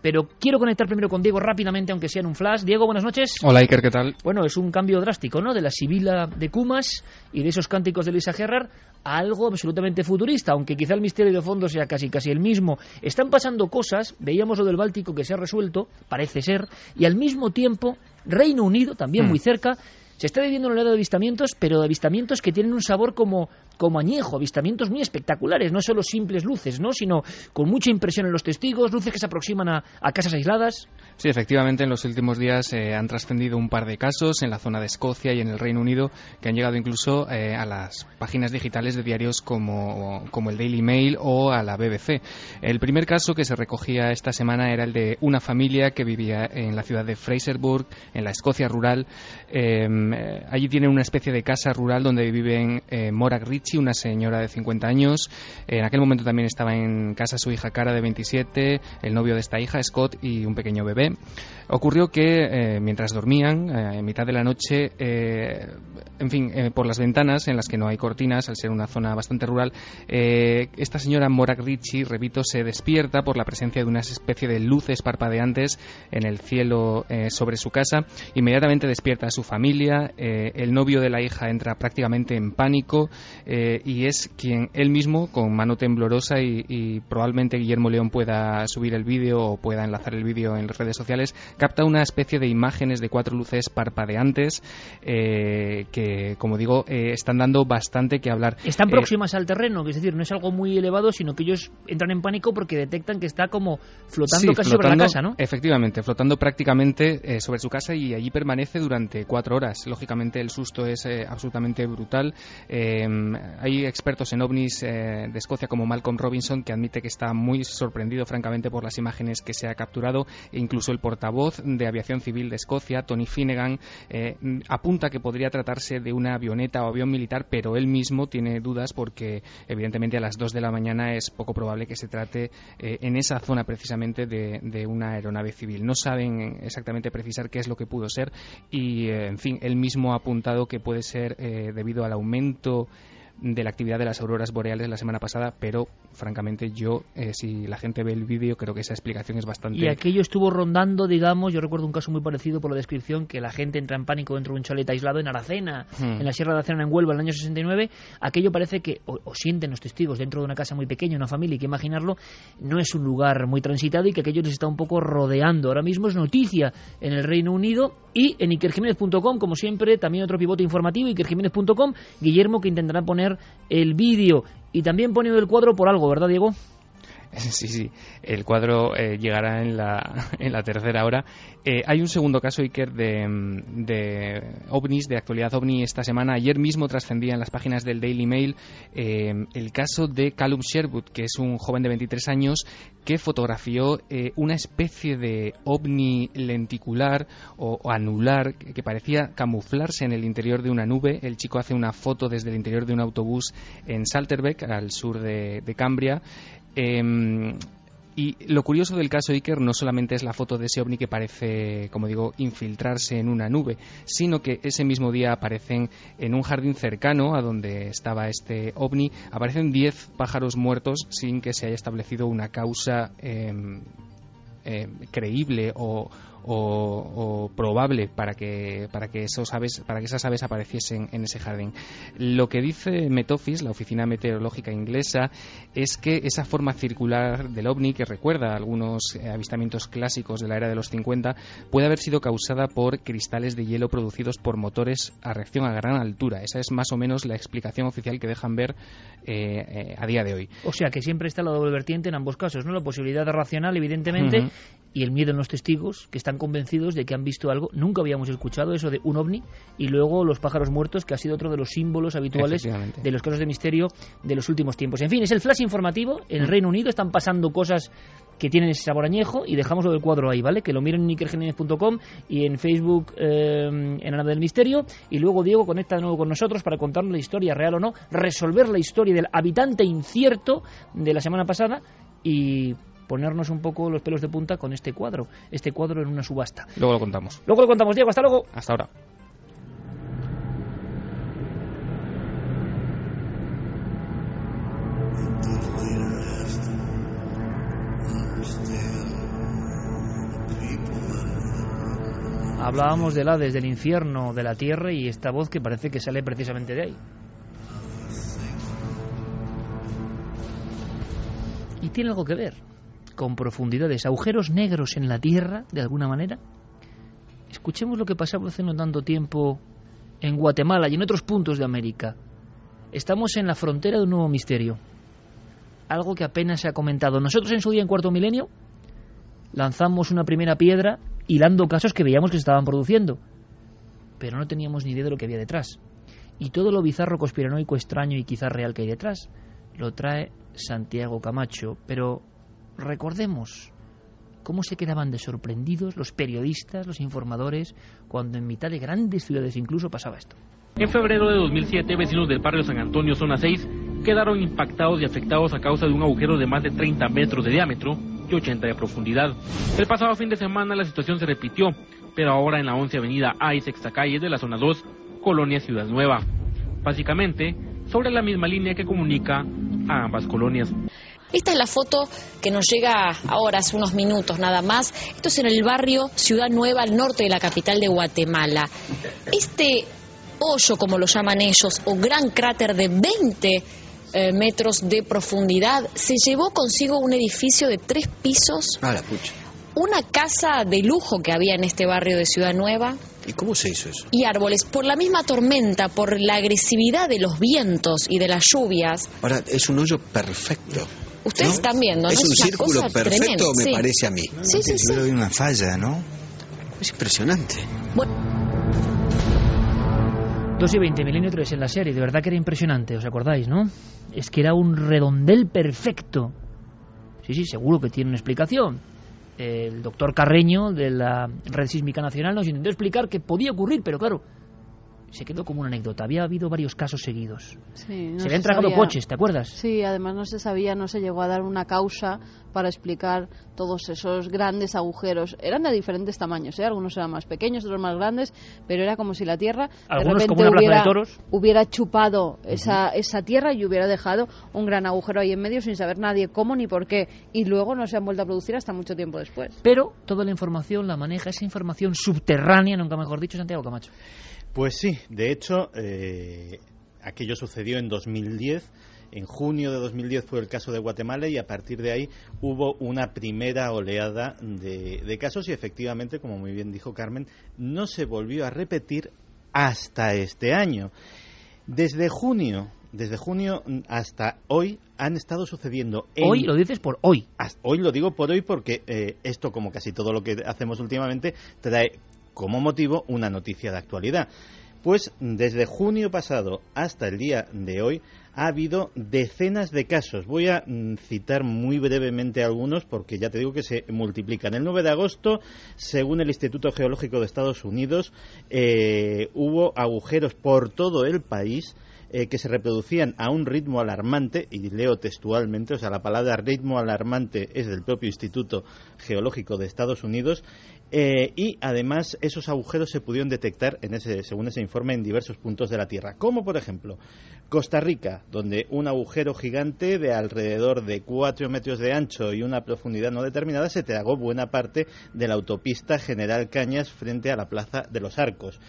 Pero quiero conectar primero con Diego rápidamente, aunque sea en un flash. Diego, buenas noches. Hola, Iker, ¿qué tal? Bueno, es un cambio drástico, ¿no? De la Sibila de Cumas y de esos cánticos de Lisa Gerrard a algo absolutamente futurista, aunque quizá el misterio de fondo sea casi el mismo. Están pasando cosas, veíamos lo del Báltico que se ha resuelto, parece ser, y al mismo tiempo Reino Unido, también muy cerca, se está viviendo un oleado de avistamientos, pero de avistamientos que tienen un sabor como añejo, avistamientos muy espectaculares, no solo simples luces, ¿no? Sino con mucha impresión en los testigos, luces que se aproximan a casas aisladas. Sí, efectivamente, en los últimos días han trascendido un par de casos en la zona de Escocia y en el Reino Unido que han llegado incluso a las páginas digitales de diarios como el Daily Mail o a la BBC. El primer caso que se recogía esta semana era el de una familia que vivía en la ciudad de Fraserburgh, en la Escocia rural. Allí tienen una especie de casa rural donde viven Morag Ritchie, una señora de 50 años. En aquel momento también estaba en casa su hija Cara, de 27, el novio de esta hija, Scott, y un pequeño bebé. Ocurrió que mientras dormían, en mitad de la noche, por las ventanas en las que no hay cortinas, al ser una zona bastante rural, esta señora Morag Ritchie, repito, se despierta por la presencia de una especie de luces parpadeantes en el cielo sobre su casa. Inmediatamente despierta a su familia. El novio de la hija entra prácticamente en pánico y es quien él mismo, con mano temblorosa, y probablemente Guillermo León pueda subir el vídeo o pueda enlazar el vídeo en las redes sociales, capta una especie de imágenes de 4 luces parpadeantes que, como digo, están dando bastante que hablar. Están próximas al terreno, es decir, no es algo muy elevado, sino que ellos entran en pánico porque detectan que está como flotando casi sobre la casa, ¿no? Efectivamente, flotando prácticamente sobre su casa, y allí permanece durante 4 horas. Lógicamente el susto es absolutamente brutal. Hay expertos en ovnis de Escocia como Malcolm Robinson, que admite que está muy sorprendido francamente por las imágenes que se ha capturado, e incluso el portavoz de Aviación Civil de Escocia, Tony Finnegan, apunta que podría tratarse de una avioneta o avión militar, pero él mismo tiene dudas porque evidentemente a las 2 de la mañana es poco probable que se trate en esa zona precisamente de una aeronave civil. No saben exactamente precisar qué es lo que pudo ser, y él mismo ha apuntado que puede ser debido al aumento de la actividad de las auroras boreales la semana pasada, pero francamente yo, si la gente ve el vídeo, creo que esa explicación es bastante... Y aquello estuvo rondando, digamos, yo recuerdo un caso muy parecido por la descripción, que la gente entra en pánico dentro de un chalet aislado en Aracena, en la Sierra de Aracena, en Huelva, en el año 69. Aquello parece que, o sienten los testigos, dentro de una casa muy pequeña, una familia, hay que imaginarlo, no es un lugar muy transitado y que aquello les está un poco rodeando. Ahora mismo es noticia en el Reino Unido y en ikerjimenez.com, como siempre, también otro pivote informativo, ikerjimenez.com, Guillermo, que intentará poner poner el vídeo. Y también pone el cuadro por algo, ¿verdad, Diego? Sí, el cuadro llegará en la tercera hora. Hay un segundo caso, Iker, de ovnis, de actualidad ovni esta semana. Ayer mismo trascendía en las páginas del Daily Mail el caso de Callum Sherwood, que es un joven de 23 años que fotografió una especie de ovni lenticular o anular que parecía camuflarse en el interior de una nube. El chico hace una foto desde el interior de un autobús en Salterbeck, al sur de Cambria. Y lo curioso del caso, Iker, no solamente es la foto de ese ovni que parece, como digo, infiltrarse en una nube, sino que ese mismo día aparecen en un jardín cercano a donde estaba este ovni, aparecen 10 pájaros muertos sin que se haya establecido una causa creíble o probable para que esas aves apareciesen en ese jardín. Lo que dice Met Office, la oficina meteorológica inglesa, es que esa forma circular del ovni, que recuerda algunos avistamientos clásicos de la era de los 50, puede haber sido causada por cristales de hielo producidos por motores a reacción a gran altura. Esa es más o menos la explicación oficial que dejan ver a día de hoy. O sea que siempre está la doble vertiente en ambos casos, ¿no? La posibilidad racional, evidentemente, y el miedo en los testigos, que están convencidos de que han visto algo. Nunca habíamos escuchado eso de un ovni, y luego los pájaros muertos, que ha sido otro de los símbolos habituales de los casos de misterio de los últimos tiempos. En fin, es el flash informativo. En el Reino Unido están pasando cosas que tienen ese sabor añejo, y dejamos lo del cuadro ahí, ¿vale? Que lo miren en ikerjimenez.com y en Facebook en Ana del Misterio, y luego Diego conecta de nuevo con nosotros para contarnos la historia, real o no, resolver la historia del habitante incierto de la semana pasada y ponernos un poco los pelos de punta con este cuadro en una subasta. Luego lo contamos. Luego lo contamos, Diego, hasta luego. Hasta ahora. Hablábamos del Hades, del infierno, de la tierra, y esta voz que parece que sale precisamente de ahí. Y tiene algo que ver con profundidades, agujeros negros en la tierra, de alguna manera. Escuchemos lo que pasaba hace no tanto tiempo en Guatemala y en otros puntos de América. Estamos en la frontera de un nuevo misterio, algo que apenas se ha comentado. Nosotros en su día, en Cuarto Milenio, lanzamos una primera piedra hilando casos que veíamos que se estaban produciendo, pero no teníamos ni idea de lo que había detrás. Y todo lo bizarro, conspiranoico, extraño y quizás real que hay detrás lo trae Santiago Camacho. Pero recordemos cómo se quedaban de sorprendidos los periodistas, los informadores, cuando en mitad de grandes ciudades incluso pasaba esto. En febrero de 2007, vecinos del barrio San Antonio, zona 6, quedaron impactados y afectados a causa de un agujero de más de 30 metros de diámetro y 80 de profundidad. El pasado fin de semana la situación se repitió, pero ahora en la 11 Avenida A y Sexta Calle de la zona 2, Colonia Ciudad Nueva. Básicamente, sobre la misma línea que comunica a ambas colonias. Esta es la foto que nos llega ahora, hace unos minutos nada más. Esto es en el barrio Ciudad Nueva, al norte de la capital de Guatemala. Este hoyo, como lo llaman ellos, o gran cráter de 20 metros de profundidad, se llevó consigo un edificio de 3 pisos, una casa de lujo que había en este barrio de Ciudad Nueva. ¿Y cómo se hizo eso? Y árboles. Por la misma tormenta, por la agresividad de los vientos y de las lluvias. Ahora, es un hoyo perfecto. Ustedes están viendo, ¿no? Es un círculo perfecto, tremenda, me parece a mí. Sí, sí, sí. Yo doy una falla, ¿no? Es impresionante. Bueno. 2 y 20, Milenio 3 en la serie, de verdad que era impresionante, ¿os acordáis, no? Es que era un redondel perfecto. Sí, seguro que tiene una explicación. El doctor Carreño, de la Red Sísmica Nacional, nos intentó explicar que podía ocurrir, pero claro, se quedó como una anécdota. Había habido varios casos seguidos. Sí, se habían tragado coches, ¿te acuerdas? Sí, además no se llegó a dar una causa para explicar todos esos grandes agujeros. Eran de diferentes tamaños, ¿eh? Algunos eran más pequeños, otros más grandes, pero era como si la Tierra algunos de como una repente plaza de toros hubiera chupado esa tierra y hubiera dejado un gran agujero ahí en medio sin saber nadie cómo ni por qué. Y luego no se han vuelto a producir hasta mucho tiempo después. Pero toda la información la maneja, esa información subterránea, nunca mejor dicho, Santiago Camacho. Pues sí, de hecho, aquello sucedió en 2010. En junio de 2010 fue el caso de Guatemala y a partir de ahí hubo una primera oleada de casos y efectivamente, como muy bien dijo Carmen, no se volvió a repetir hasta este año. Desde junio desde junio hasta hoy han estado sucediendo... Hoy lo dices por hoy. Hoy lo digo por hoy porque esto, como casi todo lo que hacemos últimamente, trae como motivo una noticia de actualidad. Pues desde junio pasado hasta el día de hoy ha habido decenas de casos. Voy a citar muy brevemente algunos porque ya te digo que se multiplican. El 9 de agosto, según el Instituto Geológico de Estados Unidos, hubo agujeros por todo el país que se reproducían a un ritmo alarmante, y leo textualmente, o sea, la palabra ritmo alarmante es del propio Instituto Geológico de Estados Unidos, y además esos agujeros se pudieron detectar, según ese informe, en diversos puntos de la Tierra, como por ejemplo Costa Rica, donde un agujero gigante de alrededor de 4 metros de ancho y una profundidad no determinada se tragó buena parte de la autopista General Cañas frente a la Plaza de los Arcos,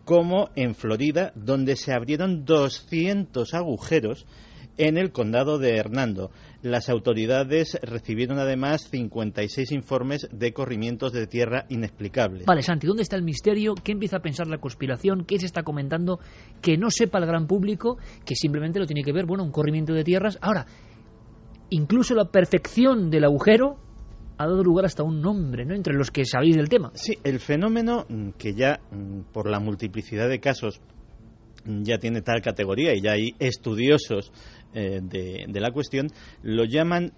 como en Florida, donde se abrieron 200 agujeros en el condado de Hernando. Las autoridades recibieron además 56 informes de corrimientos de tierra inexplicables. Vale, Santi, ¿dónde está el misterio? ¿Qué empieza a pensar la conspiración? ¿Qué se está comentando que no sepa el gran público? Que simplemente lo tiene que ver, un corrimiento de tierras. Ahora, incluso la perfección del agujero ha dado lugar hasta un nombre, ¿no?, entre los que sabéis del tema. Sí, el fenómeno, que ya por la multiplicidad de casos ya tiene tal categoría y ya hay estudiosos de la cuestión, lo llaman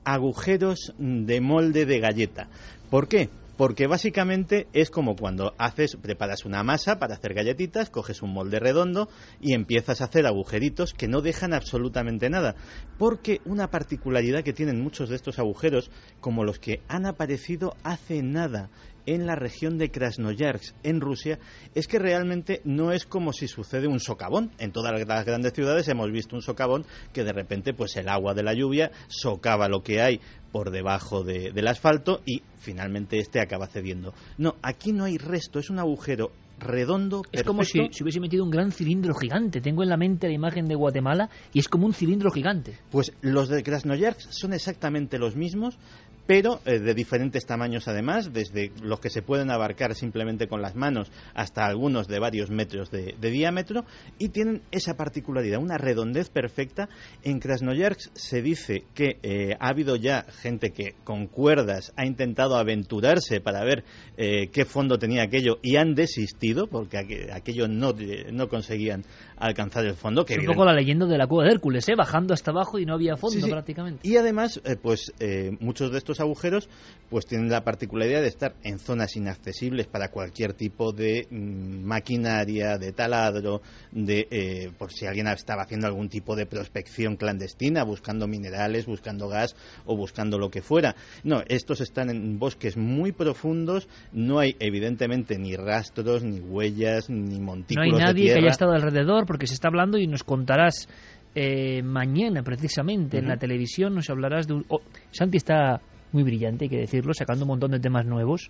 agujeros de molde de galleta. ¿Por qué? Porque básicamente es como cuando preparas una masa para hacer galletitas, coges un molde redondo y empiezas a hacer agujeritos que no dejan absolutamente nada. Porque una particularidad que tienen muchos de estos agujeros, como los que han aparecido hace nada en la región de Krasnoyarsk, en Rusia, es que realmente no es como si sucede un socavón. En todas las grandes ciudades hemos visto un socavón que de repente pues el agua de la lluvia socava lo que hay por debajo del asfalto y finalmente acaba cediendo. No, aquí no hay resto, es un agujero redondo, perfecto. Es como si hubiese metido un gran cilindro gigante. Tengo en la mente la imagen de Guatemala y es como un cilindro gigante. Pues los de Krasnoyarsk son exactamente los mismos, pero de diferentes tamaños además, desde los que se pueden abarcar simplemente con las manos hasta algunos de varios metros de diámetro, y tienen esa particularidad, una redondez perfecta. En Krasnoyarsk se dice que ha habido ya gente que con cuerdas ha intentado aventurarse para ver qué fondo tenía aquello y han desistido porque aquello no conseguían alcanzar el fondo. Que es un poco la leyenda de la cueva de Hércules, bajando hasta abajo y no había fondo, sí, prácticamente. Y además, muchos de estos agujeros pues tienen la particularidad de estar en zonas inaccesibles para cualquier tipo de maquinaria, de taladro, por si alguien estaba haciendo algún tipo de prospección clandestina, buscando minerales, buscando gas o buscando lo que fuera. No, estos están en bosques muy profundos, no hay evidentemente ni rastros, ni huellas, ni montículos de tierra. No hay nadie que haya estado alrededor, porque se está hablando y nos contarás mañana precisamente en la televisión, nos hablarás de Santi está muy brillante, hay que decirlo, sacando un montón de temas nuevos.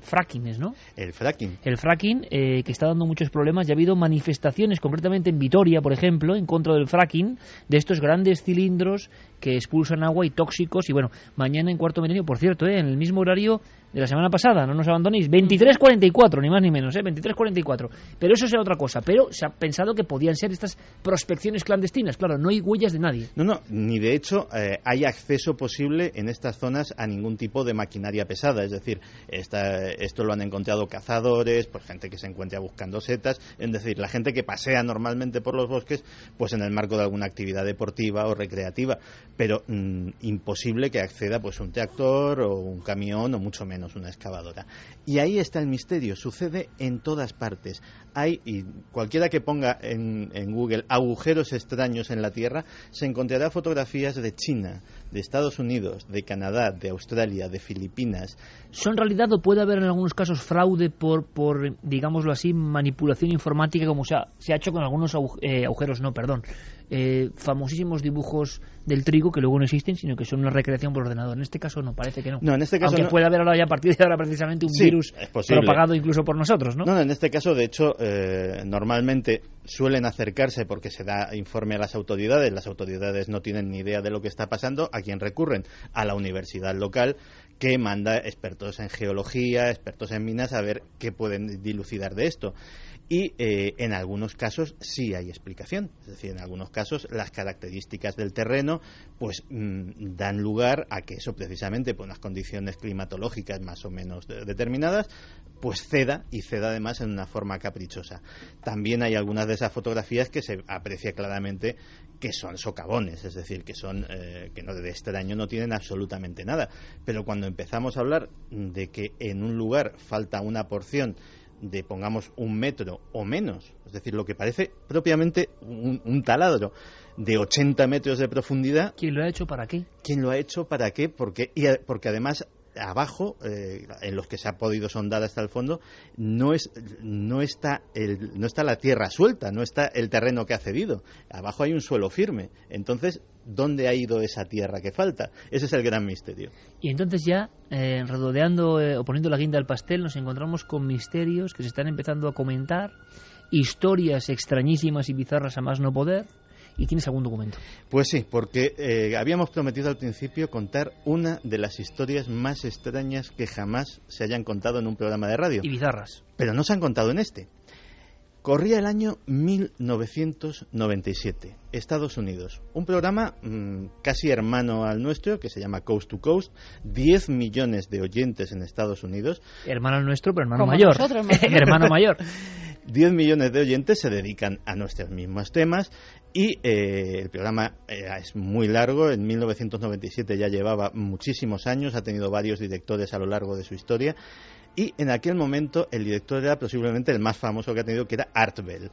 Frackings, ¿no? El fracking. El fracking, que está dando muchos problemas. Ya ha habido manifestaciones, concretamente en Vitoria, por ejemplo, en contra del fracking, de estos grandes cilindros que expulsan agua y tóxicos. Y bueno, mañana en Cuarto Milenio, por cierto, en el mismo horario de la semana pasada, no nos abandonéis, 23:44, ni más ni menos, 23:44. Pero eso será otra cosa. Pero se ha pensado que podían ser estas prospecciones clandestinas. Claro, no hay huellas de nadie. No, ni de hecho hay acceso posible en estas zonas a ningún tipo de maquinaria pesada. Es decir, esto lo han encontrado cazadores, pues gente que se encuentra buscando setas, es decir, la gente que pasea normalmente por los bosques, pues en el marco de alguna actividad deportiva o recreativa, pero imposible que acceda pues un tractor o un camión o mucho menos una excavadora. Y ahí está el misterio, sucede en todas partes. Y cualquiera que ponga en Google agujeros extraños en la Tierra, se encontrará fotografías de China, de Estados Unidos, de Canadá, de Australia, de Filipinas. ¿Son realidad o puede haber en algunos casos fraude por digámoslo así, manipulación informática, como se ha hecho con algunos famosísimos dibujos del trigo que luego no existen, sino que son una recreación por ordenador? En este caso no, parece que no. No, en este caso aunque puede haber ahora ya a partir de ahora precisamente un virus propagado incluso por nosotros, ¿no? No, en este caso, de hecho, normalmente suelen acercarse porque se da informe a las autoridades no tienen ni idea de lo que está pasando. ¿A quién recurren? A la universidad local, que manda expertos en geología, expertos en minas, a ver qué pueden dilucidar de esto. y en algunos casos sí hay explicación. Es decir, en algunos casos las características del terreno pues dan lugar a que eso precisamente por unas condiciones climatológicas más o menos determinadas pues ceda, y ceda además en una forma caprichosa. También hay algunas de esas fotografías que se aprecia claramente que son socavones, es decir, que son que no, de extraño no tienen absolutamente nada. Pero cuando empezamos a hablar de que en un lugar falta una porción de, pongamos, 1 metro o menos, es decir, lo que parece propiamente un taladro de 80 metros de profundidad. ¿Quién lo ha hecho para qué? ¿Quién lo ha hecho para qué? Porque además abajo, en los que se ha podido sondar hasta el fondo, no está la tierra suelta, no está el terreno que ha cedido. Abajo hay un suelo firme. Entonces, ¿dónde ha ido esa tierra que falta? Ese es el gran misterio. Y entonces ya, redodeando o poniendo la guinda al pastel, nos encontramos con misterios que se están empezando a comentar, historias extrañísimas y bizarras a más no poder. ¿Y tienes algún documento? Pues sí, porque habíamos prometido al principio contar una de las historias más extrañas que jamás se hayan contado en un programa de radio. Y bizarras. Pero no se han contado en este. Corría el año 1997, Estados Unidos. Un programa casi hermano al nuestro, que se llama Coast to Coast. 10 millones de oyentes en Estados Unidos. Hermano al nuestro, pero hermano mayor. Nosotros, hermano mayor. 10 millones de oyentes se dedican a nuestros mismos temas y el programa es muy largo. En 1997 ya llevaba muchísimos años, ha tenido varios directores a lo largo de su historia, y en aquel momento el director era posiblemente el más famoso que ha tenido, que era Art Bell.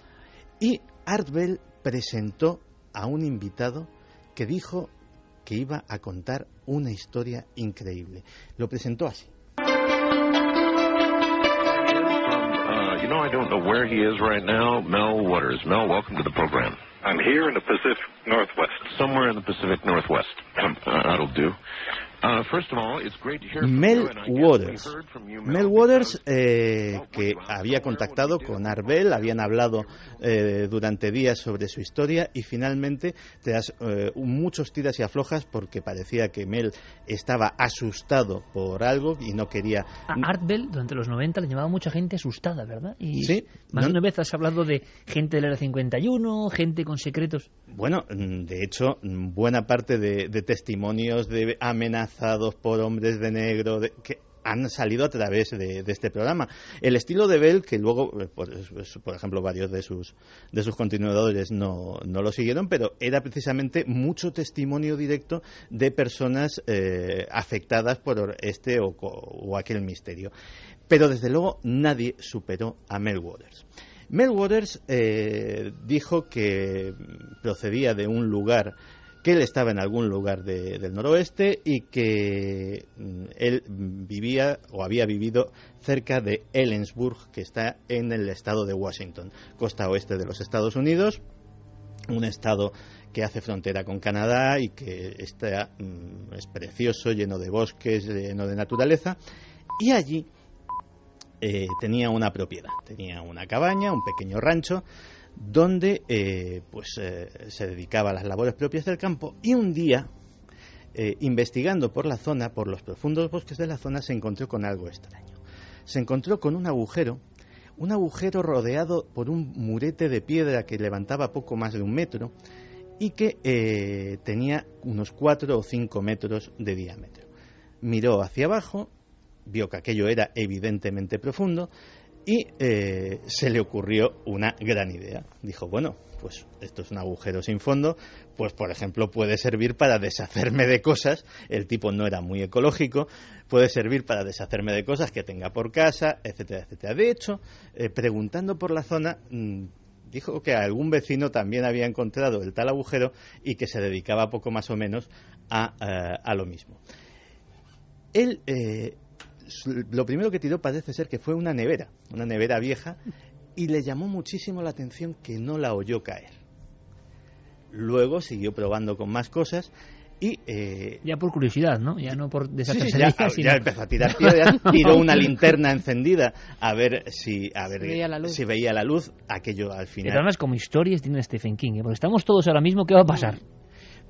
Y Art Bell presentó a un invitado que dijo que iba a contar una historia increíble. Lo presentó así. You know, I don't know where he is right now. Mel Waters. Mel, welcome to the program. I'm here in the Pacific Northwest. Somewhere in the Pacific Northwest. That'll do. First of all, it's great to hear from Mel you, and I guess Waters. we heard from you, Mel Waters, que había contactado con Art Bell, habían hablado durante días sobre su historia, y finalmente, tras muchos tiras y aflojas, porque parecía que Mel estaba asustado por algo y no quería... A Art Bell, durante los 90, le llamaba mucha gente asustada, ¿verdad? Y sí. Más de una vez has hablado de gente del Área 51, gente con secretos. Bueno, de hecho, buena parte de testimonios de amenazados por hombres de negro que han salido a través de este programa. El estilo de Bell, que luego, por ejemplo, varios de sus continuadores no lo siguieron, pero era precisamente mucho testimonio directo de personas afectadas por este o aquel misterio. Pero desde luego nadie superó a Mel Waters. Mel Waters dijo que procedía de un lugar, que él estaba en algún lugar del noroeste, y que él vivía o había vivido cerca de Ellensburg, que está en el estado de Washington, costa oeste de los Estados Unidos, un estado que hace frontera con Canadá y que es precioso, lleno de bosques, lleno de naturaleza, y allí tenía una propiedad, tenía una cabaña, un pequeño rancho, donde se dedicaba a las labores propias del campo, y un día, investigando por la zona, por los profundos bosques de la zona, se encontró con algo extraño. Se encontró con un agujero rodeado por un murete de piedra que levantaba poco más de 1 metro y que tenía unos 4 o 5 metros de diámetro. Miró hacia abajo, vio que aquello era evidentemente profundo, y se le ocurrió una gran idea. Dijo, bueno, pues esto es un agujero sin fondo, pues por ejemplo puede servir para deshacerme de cosas. El tipo no era muy ecológico. Puede servir para deshacerme de cosas que tenga por casa, etcétera, etcétera. De hecho, preguntando por la zona, dijo que algún vecino también había encontrado el tal agujero y que se dedicaba poco más o menos a lo mismo. Él... lo primero que tiró parece ser que fue una nevera vieja, y le llamó muchísimo la atención que no la oyó caer. Luego siguió probando con más cosas y... ya por curiosidad, ¿no? Ya no por deshacerse de ella, ya empezó a tirar piedras, tiró una linterna encendida a ver si veía la luz. Aquello al final... Pero además, como historias tiene Stephen King, porque estamos todos ahora mismo, ¿qué va a pasar?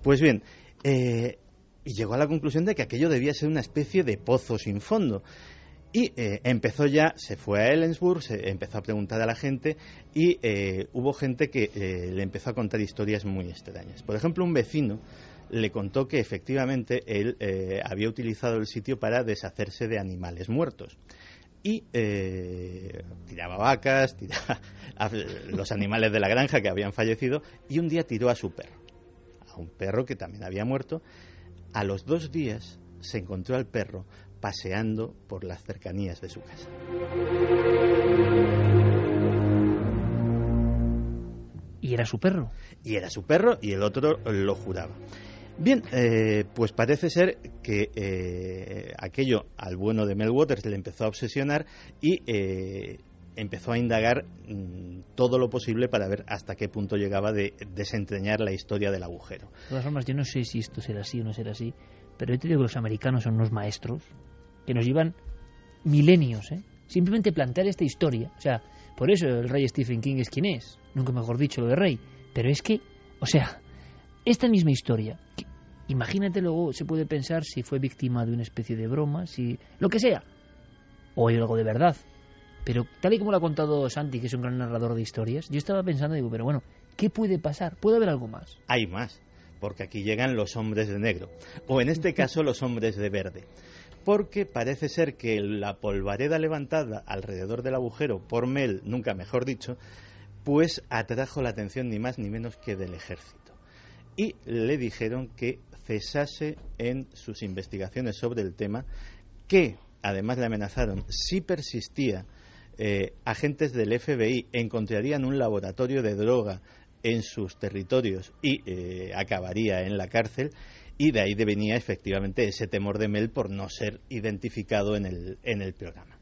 Pues bien... y llegó a la conclusión de que aquello debía ser una especie de pozo sin fondo. Y se fue a Ellensburg, se empezó a preguntar a la gente y hubo gente que le empezó a contar historias muy extrañas. Por ejemplo, un vecino le contó que efectivamente él había utilizado el sitio para deshacerse de animales muertos. Y tiraba vacas, tiraba a los animales de la granja que habían fallecido, y un día tiró a su perro, a un perro que también había muerto. A los 2 días se encontró al perro paseando por las cercanías de su casa. ¿Y era su perro? Y era su perro, y el otro lo juraba. Bien, pues parece ser que aquello al bueno de Mel Waters le empezó a obsesionar y empezó a indagar todo lo posible para ver hasta qué punto llegaba de desentrañar la historia del agujero. De todas formas, yo no sé si esto será así o no será así, pero yo te digo que los americanos son unos maestros que nos llevan milenios, simplemente plantear esta historia. O sea, por eso el rey Stephen King es quien es, nunca mejor dicho lo de rey, pero es que, o sea, esta misma historia, imagínate, luego se puede pensar si fue víctima de una especie de broma, si lo que sea, o hay algo de verdad. Pero tal y como lo ha contado Santi, que es un gran narrador de historias, yo estaba pensando, digo, pero bueno, ¿qué puede pasar? ¿Puede haber algo más? Hay más, porque aquí llegan los hombres de negro, o en este caso los hombres de verde. Porque parece ser que la polvareda levantada alrededor del agujero por Mel, nunca mejor dicho, pues atrajo la atención ni más ni menos que del ejército. Y le dijeron que cesase en sus investigaciones sobre el tema, que además le amenazaron, si persistía, agentes del FBI encontrarían un laboratorio de droga en sus territorios y acabaría en la cárcel. Y de ahí venía efectivamente ese temor de Mel por no ser identificado en el programa.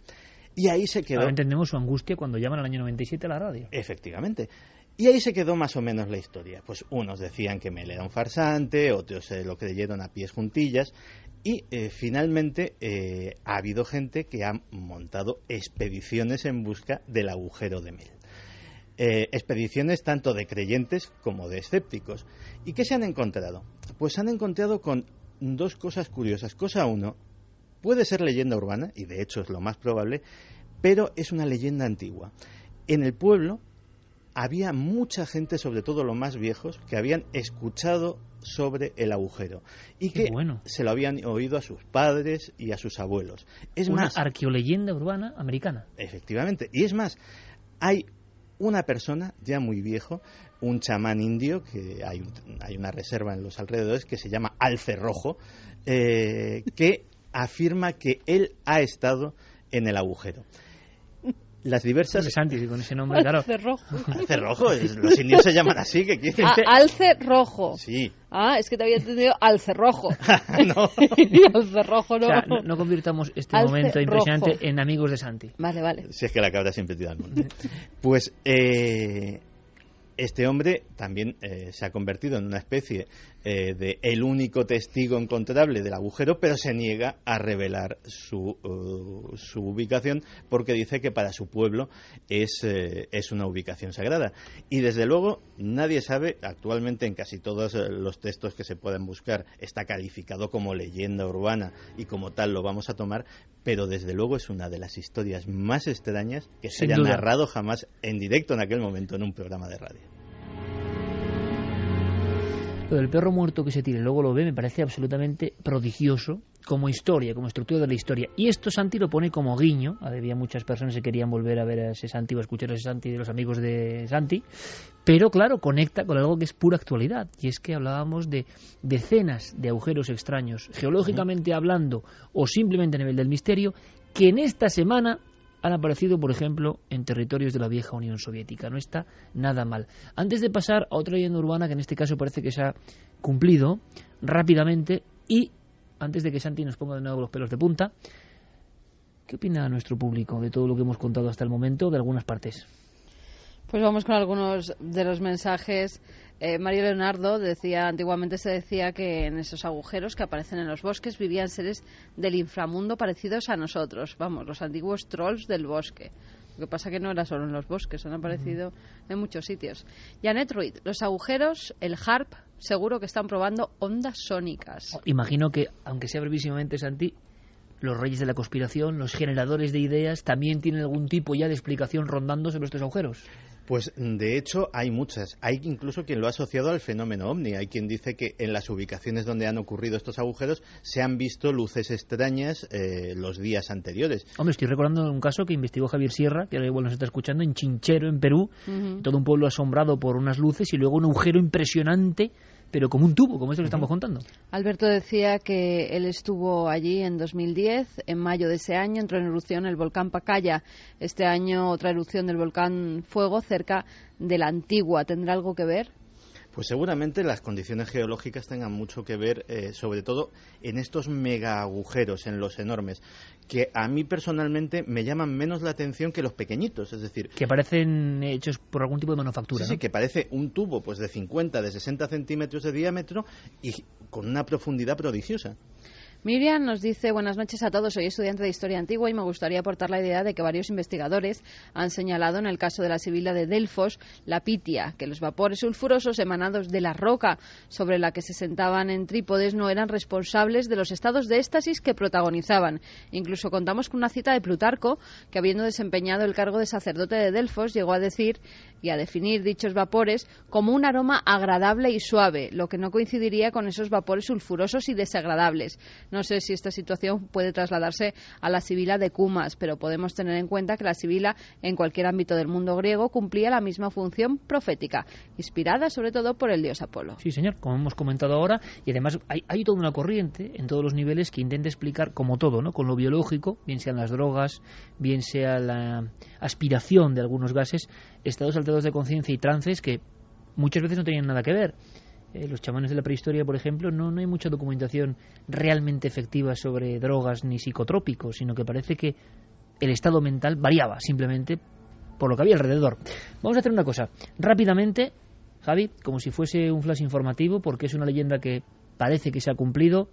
Y ahí se quedó. Ahora entendemos su angustia cuando llaman al año 97 a la radio. Efectivamente. Y ahí se quedó más o menos la historia. Pues unos decían que Mel era un farsante, otros lo creyeron a pies juntillas. Y finalmente ha habido gente que ha montado expediciones en busca del agujero de Mel. Expediciones tanto de creyentes como de escépticos. ¿Y qué se han encontrado? Pues se han encontrado con 2 cosas curiosas. Cosa 1, puede ser leyenda urbana, y de hecho es lo más probable, pero es una leyenda antigua. En el pueblo había mucha gente, sobre todo los más viejos, que habían escuchado sobre el agujero y que se lo habían oído a sus padres y a sus abuelos. Es una más, arqueoleyenda urbana americana. Efectivamente. Y es más, hay una persona ya muy viejo, un chamán indio, que hay una reserva en los alrededores que se llama Alce Rojo, que afirma que él ha estado en el agujero. Las diversas... Santi, con ese nombre, claro. Alce Rojo. Alce Rojo, los indios se llaman así. ¿Qué quieren? Alce Rojo. Sí. Es que te había entendido Alce Rojo. No. Alce Rojo no. O sea, no convirtamos este Alce momento impresionante rojo en amigos de Santi. Vale. Si es que la cabra siempre tira al mundo. Pues este hombre también se ha convertido en una especie de el único testigo encontrable del agujero, pero se niega a revelar su ubicación porque dice que para su pueblo es una ubicación sagrada. Y desde luego nadie sabe, actualmente en casi todos los textos que se pueden buscar está calificado como leyenda urbana y como tal lo vamos a tomar, pero desde luego es una de las historias más extrañas que se haya narrado jamás en directo en aquel momento en un programa de radio. Lo del perro muerto que se tira y luego lo ve me parece absolutamente prodigioso como historia, como estructura de la historia. Y esto Santi lo pone como guiño. Había muchas personas que querían volver a ver a ese Santi o a escuchar a ese Santi de los amigos de Santi, pero claro, conecta con algo que es pura actualidad, y es que hablábamos de decenas de agujeros extraños, geológicamente hablando o simplemente a nivel del misterio, que en esta semana han aparecido, por ejemplo, en territorios de la vieja Unión Soviética. No está nada mal. Antes de pasar a otra leyenda urbana, que en este caso parece que se ha cumplido rápidamente, y antes de que Santi nos ponga de nuevo los pelos de punta, ¿qué opina nuestro público de todo lo que hemos contado hasta el momento, de algunas partes? Pues vamos con algunos de los mensajes. Mario Leonardo decía, antiguamente se decía que en esos agujeros que aparecen en los bosques vivían seres del inframundo parecidos a nosotros, vamos, los antiguos trolls del bosque. Lo que pasa que no era solo en los bosques, han aparecido en muchos sitios. Janet Ruiz, los agujeros, el HARP, seguro que están probando ondas sónicas. Imagino que, aunque sea brevísimamente, Santi, los reyes de la conspiración, los generadores de ideas, también tienen algún tipo ya de explicación rondando sobre estos agujeros? Pues de hecho hay muchas. Hay incluso quien lo ha asociado al fenómeno ovni. Hay quien dice que en las ubicaciones donde han ocurrido estos agujeros se han visto luces extrañas los días anteriores. Hombre, estoy recordando un caso que investigó Javier Sierra, que ahora igual nos está escuchando, en Chinchero, en Perú. Todo un pueblo asombrado por unas luces y luego un agujero impresionante, pero como un tubo, como esto que estamos contando. Alberto decía que él estuvo allí en 2010, en mayo de ese año entró en erupción el volcán Pacaya. Este año otra erupción del volcán Fuego cerca de la Antigua. ¿Tendrá algo que ver? Pues seguramente las condiciones geológicas tengan mucho que ver, sobre todo en estos mega agujeros, en los enormes, que a mí personalmente me llaman menos la atención que los pequeñitos, es decir... Que parecen hechos por algún tipo de manufactura, Sí, ¿no? que parece un tubo pues de 50, de 60 centímetros de diámetro y con una profundidad prodigiosa. Miriam nos dice: buenas noches a todos, soy estudiante de Historia Antigua y me gustaría aportar la idea de que varios investigadores han señalado en el caso de la sibila de Delfos, la Pitia, que los vapores sulfurosos emanados de la roca sobre la que se sentaban en trípodes no eran responsables de los estados de éxtasis que protagonizaban. Incluso contamos con una cita de Plutarco, que habiendo desempeñado el cargo de sacerdote de Delfos, llegó a decir y a definir dichos vapores como un aroma agradable y suave, lo que no coincidiría con esos vapores sulfurosos y desagradables. No sé si esta situación puede trasladarse a la sibila de Cumas, pero podemos tener en cuenta que la sibila en cualquier ámbito del mundo griego cumplía la misma función profética, inspirada sobre todo por el dios Apolo. Sí, señor, como hemos comentado ahora, y además hay toda una corriente en todos los niveles que intenta explicar, como todo, ¿no?, con lo biológico, bien sean las drogas, bien sea la aspiración de algunos gases, estados alterados de conciencia y trances que muchas veces no tenían nada que ver. Los chamanes de la prehistoria, por ejemplo, no hay mucha documentación realmente efectiva sobre drogas ni psicotrópicos, sino que parece que el estado mental variaba simplemente por lo que había alrededor. Vamos a hacer una cosa, rápidamente, Javi, como si fuese un flash informativo, porque es una leyenda que parece que se ha cumplido.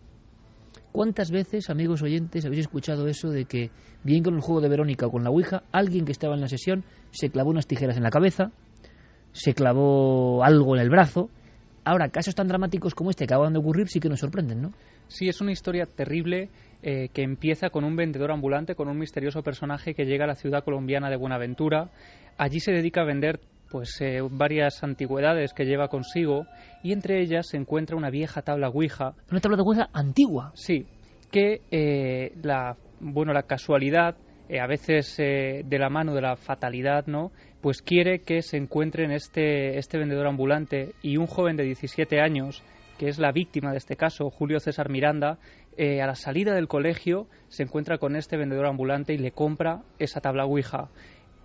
¿Cuántas veces, amigos oyentes, habéis escuchado eso de que, bien con el juego de Verónica o con la Ouija, alguien que estaba en la sesión se clavó unas tijeras en la cabeza, se clavó algo en el brazo? Ahora, casos tan dramáticos como este que acaban de ocurrir sí que nos sorprenden, ¿no? Sí, es una historia terrible que empieza con un vendedor ambulante, con un misterioso personaje que llega a la ciudad colombiana de Buenaventura. Allí se dedica a vender varias antigüedades que lleva consigo y entre ellas se encuentra una vieja tabla Ouija. ¿Una tabla de Ouija antigua? Sí, que la casualidad, a veces de la mano de la fatalidad, ¿no?, pues quiere que se encuentre en este vendedor ambulante, y un joven de 17 años, que es la víctima de este caso, Julio César Miranda, a la salida del colegio se encuentra con este vendedor ambulante y le compra esa tabla Ouija.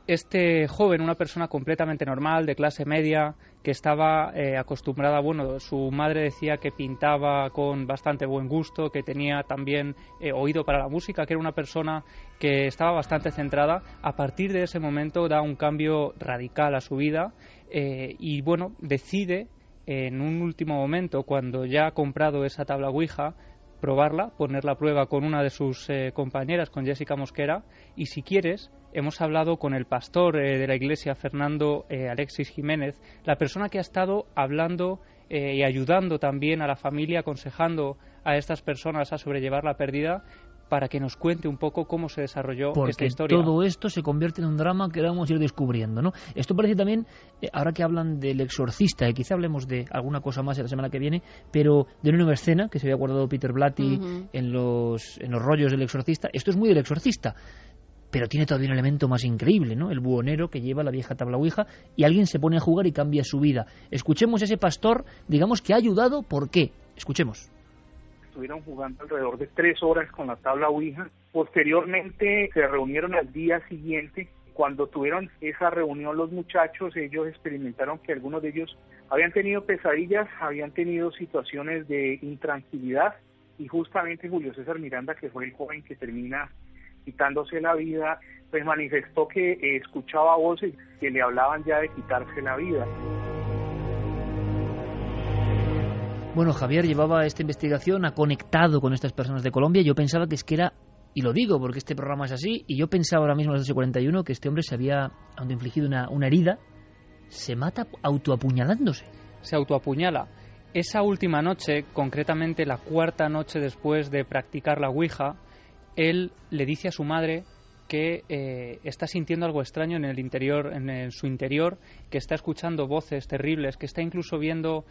Este joven, una persona completamente normal, de clase media, que estaba acostumbrada, su madre decía que pintaba con bastante buen gusto, que tenía también oído para la música, que era una persona que estaba bastante centrada. A partir de ese momento da un cambio radical a su vida y decide en un último momento, cuando ya ha comprado esa tabla Ouija, probarla, ponerla a prueba con una de sus compañeras, con Jessica Mosquera, y si quieres, hemos hablado con el pastor de la iglesia, Fernando Alexis Jiménez, la persona que ha estado hablando y ayudando también a la familia, aconsejando a estas personas a sobrellevar la pérdida, para que nos cuente un poco cómo se desarrolló esta historia. Porque todo esto se convierte en un drama que vamos a ir descubriendo, ¿no? Esto parece también, ahora que hablan del Exorcista, y quizá hablemos de alguna cosa más la semana que viene, pero de una nueva escena que se había guardado Peter Blatty en los rollos del Exorcista. Esto es muy del Exorcista, pero tiene todavía un elemento más increíble, ¿no? El buhonero que lleva la vieja tabla Ouija y alguien se pone a jugar y cambia su vida. Escuchemos a ese pastor, digamos, que ha ayudado. ¿Por qué? Escuchemos. Estuvieron jugando alrededor de 3 horas con la tabla Ouija. Posteriormente se reunieron al día siguiente. Cuando tuvieron esa reunión los muchachos, ellos experimentaron que algunos de ellos habían tenido pesadillas, habían tenido situaciones de intranquilidad, y justamente Julio César Miranda, que fue el joven que termina quitándose la vida, pues manifestó que escuchaba voces que le hablaban ya de quitarse la vida. Bueno, Javier llevaba esta investigación, ha conectado con estas personas de Colombia. Yo pensaba que era, y lo digo porque este programa es así, y yo pensaba ahora mismo a las 8:41 que este hombre se había infligido una herida, se mata autoapuñalándose. Se autoapuñala. Esa última noche, concretamente la 4ª noche después de practicar la Ouija, él le dice a su madre que está sintiendo algo extraño en el interior, su interior, que está escuchando voces terribles, que está incluso viendo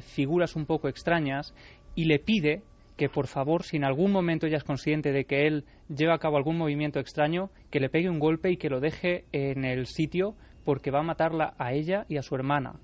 figuras un poco extrañas, y le pide que por favor, si en algún momento ella es consciente de que él lleva a cabo algún movimiento extraño, que le pegue un golpe y que lo deje en el sitio, porque va a matarla a ella y a su hermana.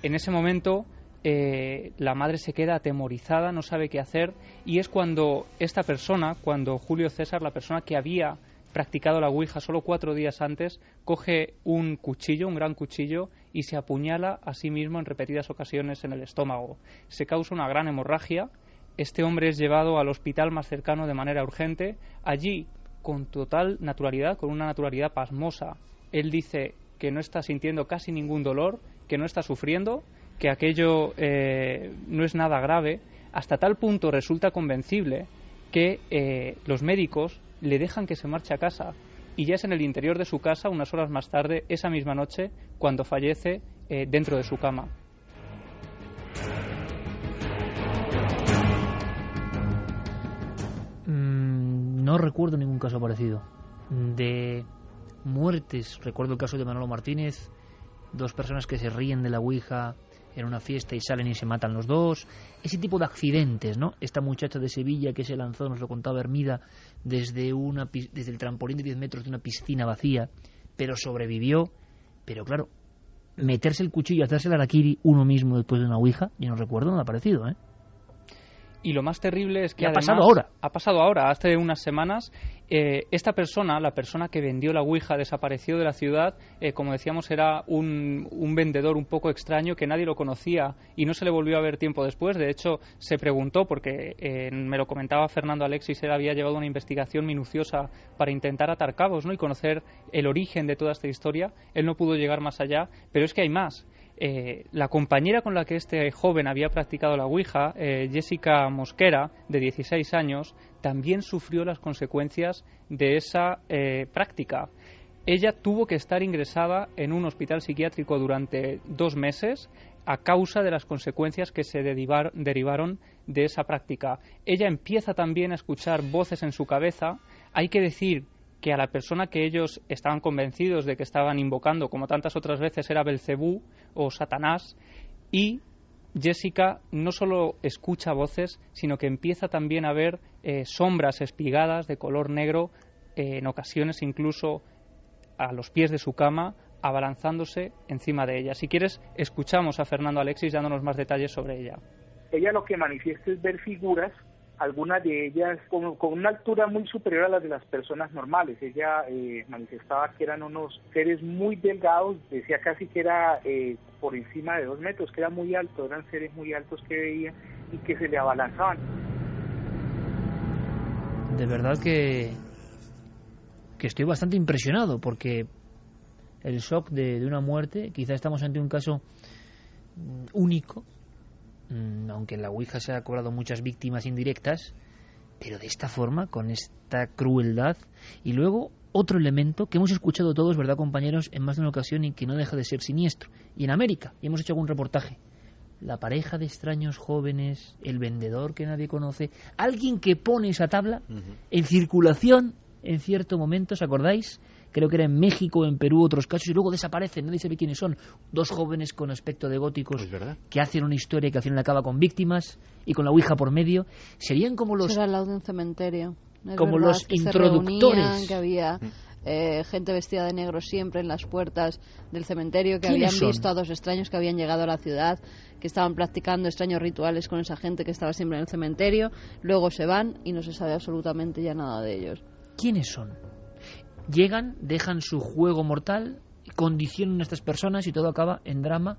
En ese momento la madre se queda atemorizada, no sabe qué hacer, y es cuando esta persona, cuando Julio César, la persona que había practicado la ouija solo 4 días antes, coge un cuchillo, un gran cuchillo, y se apuñala a sí mismo en repetidas ocasiones en el estómago. Se causa una gran hemorragia. Este hombre es llevado al hospital más cercano de manera urgente. Allí, con total naturalidad, con una naturalidad pasmosa, él dice que no está sintiendo casi ningún dolor, que no está sufriendo, que aquello no es nada grave. Hasta tal punto resulta convencible que los médicos le dejan que se marche a casa, y ya es en el interior de su casa, unas horas más tarde, esa misma noche, cuando fallece dentro de su cama. No recuerdo ningún caso parecido. De muertes, recuerdo el caso de Manolo Martínez, 2 personas que se ríen de la ouija en una fiesta y salen y se matan los 2, ese tipo de accidentes, ¿no? Esta muchacha de Sevilla que se lanzó, nos lo contaba Hermida, desde el trampolín de 10 metros de una piscina vacía, pero sobrevivió. Pero claro, meterse el cuchillo y hacerse el harakiri uno mismo después de una ouija, yo no recuerdo nada parecido, ¿eh? Y lo más terrible es que además, ha pasado ahora, hace unas semanas. Esta persona, la persona que vendió la ouija, desapareció de la ciudad. Como decíamos, era un vendedor un poco extraño que nadie lo conocía y no se le volvió a ver tiempo después. De hecho, se preguntó, porque me lo comentaba Fernando Alexis, él había llevado una investigación minuciosa para intentar atar cabos, ¿no?, y conocer el origen de toda esta historia. Él no pudo llegar más allá, pero es que hay más. La compañera con la que este joven había practicado la ouija, Jessica Mosquera, de 16 años, también sufrió las consecuencias de esa práctica. Ella tuvo que estar ingresada en un hospital psiquiátrico durante 2 meses a causa de las consecuencias que se derivaron de esa práctica. Ella empieza también a escuchar voces en su cabeza. Hay que decir que a la persona que ellos estaban convencidos de que estaban invocando, como tantas otras veces, era Belcebú o Satanás, y Jessica no solo escucha voces, sino que empieza también a ver sombras espigadas de color negro, en ocasiones incluso a los pies de su cama, abalanzándose encima de ella. Si quieres, escuchamos a Fernando Alexis dándonos más detalles sobre ella. Ella lo que manifiesta es ver figuras, algunas de ellas con una altura muy superior a las de las personas normales. Ella manifestaba que eran unos seres muy delgados, decía casi que era por encima de 2 metros, que era muy alto, eran seres muy altos que veía y que se le abalanzaban. De verdad que estoy bastante impresionado, porque el shock de una muerte, quizá estamos ante un caso único, aunque en la ouija se ha cobrado muchas víctimas indirectas, pero de esta forma, con esta crueldad. Y luego otro elemento que hemos escuchado todos, ¿verdad, compañeros?, en más de una ocasión, y que no deja de ser siniestro. Y en América, y hemos hecho algún reportaje, la pareja de extraños jóvenes, el vendedor que nadie conoce, alguien que pone esa tabla en circulación en cierto momento, ¿os acordáis? Creo que era en México, en Perú, otros casos, y luego desaparecen, nadie sabe quiénes son. 2 jóvenes con aspecto de góticos que hacen una historia que al final acaba con víctimas y con la ouija por medio. Serían como los... Era al lado de un cementerio. Como los introductores. Que había gente vestida de negro siempre en las puertas del cementerio, que habían visto a 2 extraños que habían llegado a la ciudad, que estaban practicando extraños rituales con esa gente que estaba siempre en el cementerio. Luego se van y no se sabe absolutamente ya nada de ellos. ¿Quiénes son? Llegan, dejan su juego mortal, condicionan a estas personas y todo acaba en drama.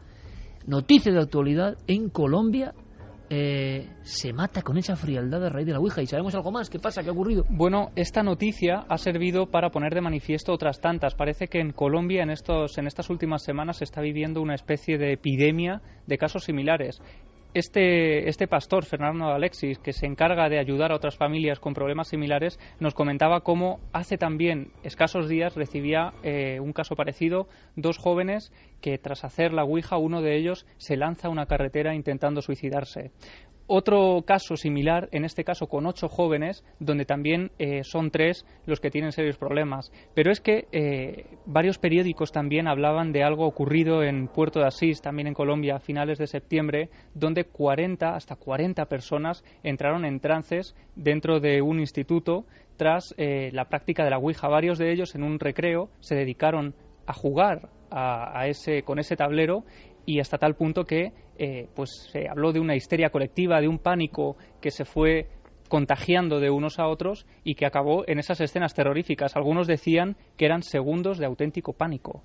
Noticia de actualidad: en Colombia se mata con esa frialdad a raíz de la ouija. ¿Y sabemos algo más? ¿Qué pasa? ¿Qué ha ocurrido? Bueno, esta noticia ha servido para poner de manifiesto otras tantas. Parece que en Colombia en estas últimas semanas se está viviendo una especie de epidemia de casos similares. Este pastor, Fernando Alexis, que se encarga de ayudar a otras familias con problemas similares, nos comentaba cómo hace también escasos días recibía un caso parecido, 2 jóvenes que tras hacer la ouija, uno de ellos se lanza a una carretera intentando suicidarse. Otro caso similar, en este caso con 8 jóvenes, donde también son 3 los que tienen serios problemas. Pero es que varios periódicos también hablaban de algo ocurrido en Puerto de Asís, también en Colombia, a finales de septiembre, donde hasta 40 personas entraron en trances dentro de un instituto tras la práctica de la Ouija. Varios de ellos, en un recreo, se dedicaron a jugar con ese tablero, y hasta tal punto que pues se habló de una histeria colectiva, de un pánico que se fue contagiando de unos a otros y que acabó en esas escenas terroríficas. Algunos decían que eran segundos de auténtico pánico.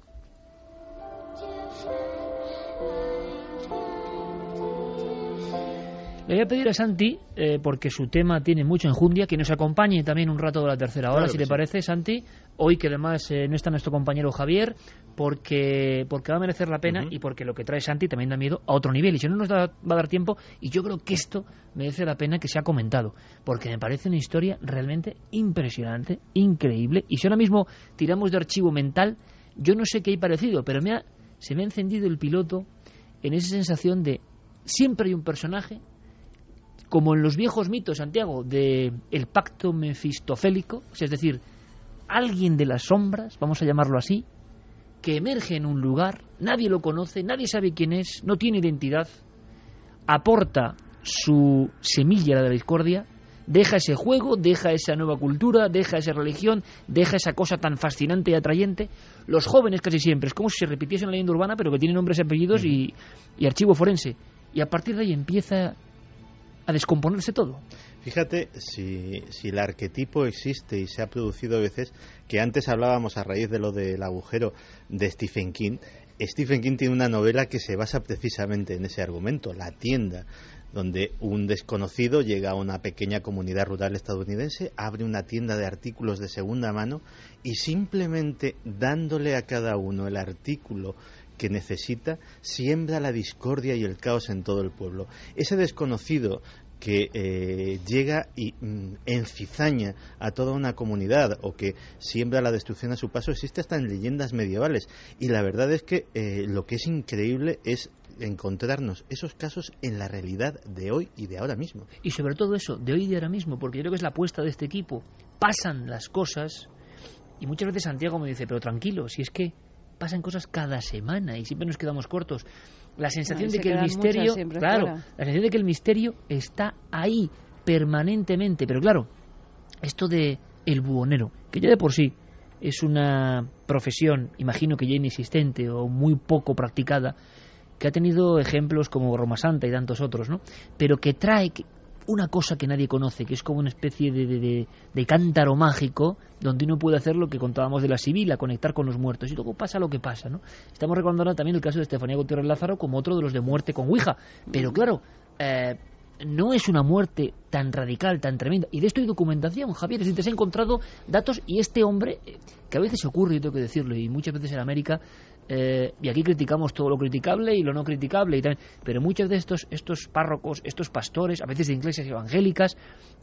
Le voy a pedir a Santi, porque su tema tiene mucha enjundia, que nos acompañe también un rato de la tercera hora, claro, si le parece, Santi. Hoy que además no está nuestro compañero Javier, porque va a merecer la pena y porque lo que trae Santi también da miedo a otro nivel. Y si no nos va a dar tiempo, y yo creo que esto merece la pena que sea comentado, porque me parece una historia realmente impresionante, increíble. Y si ahora mismo tiramos de archivo mental, yo no sé qué hay parecido, pero se me ha encendido el piloto en esa sensación de siempre hay un personaje, como en los viejos mitos, Santiago, de el pacto mefistofélico, es decir, alguien de las sombras, vamos a llamarlo así, que emerge en un lugar, nadie lo conoce, nadie sabe quién es, no tiene identidad, aporta su semilla a la discordia, deja ese juego, deja esa nueva cultura, deja esa religión, deja esa cosa tan fascinante y atrayente. Los jóvenes casi siempre, es como si se repitiese una leyenda urbana, pero que tiene nombres y apellidos y archivo forense. Y a partir de ahí empieza a descomponerse todo. Fíjate si el arquetipo existe y se ha producido a veces, que antes hablábamos a raíz de lo del agujero de Stephen King. Stephen King tiene una novela que se basa precisamente en ese argumento, La tienda, donde un desconocido llega a una pequeña comunidad rural estadounidense, abre una tienda de artículos de segunda mano y simplemente dándole a cada uno el artículo que necesita, siembra la discordia y el caos en todo el pueblo. Ese desconocido que llega y encizaña a toda una comunidad o que siembra la destrucción a su paso existe hasta en leyendas medievales, y la verdad es que lo que es increíble es encontrarnos esos casos en la realidad de hoy y de ahora mismo. Y sobre todo eso, de hoy y de ahora mismo, porque yo creo que es la apuesta de este equipo. Pasan las cosas y muchas veces Santiago me dice, pero tranquilo, si es que pasan cosas cada semana y siempre nos quedamos cortos. La sensación de que el misterio, claro, la sensación de que el misterio está ahí permanentemente, pero claro, esto de el buhonero, que ya de por sí es una profesión, imagino que ya inexistente o muy poco practicada, que ha tenido ejemplos como Roma Santa y tantos otros, ¿no? Pero que trae una cosa que nadie conoce, que es como una especie de cántaro mágico donde uno puede hacer lo que contábamos de la Sibila, conectar con los muertos, y luego pasa lo que pasa, ¿no? Estamos recordando ahora también el caso de Estefanía Gutiérrez Lázaro como otro de los de muerte con Ouija, pero claro, no es una muerte tan radical, tan tremenda, y de esto hay documentación, Javier, es decir, te has encontrado datos, y este hombre, que a veces ocurre, yo tengo que decirlo, y muchas veces en América, y aquí criticamos todo lo criticable y lo no criticable y tal, pero muchos de estos párrocos, estos pastores, a veces de iglesias evangélicas,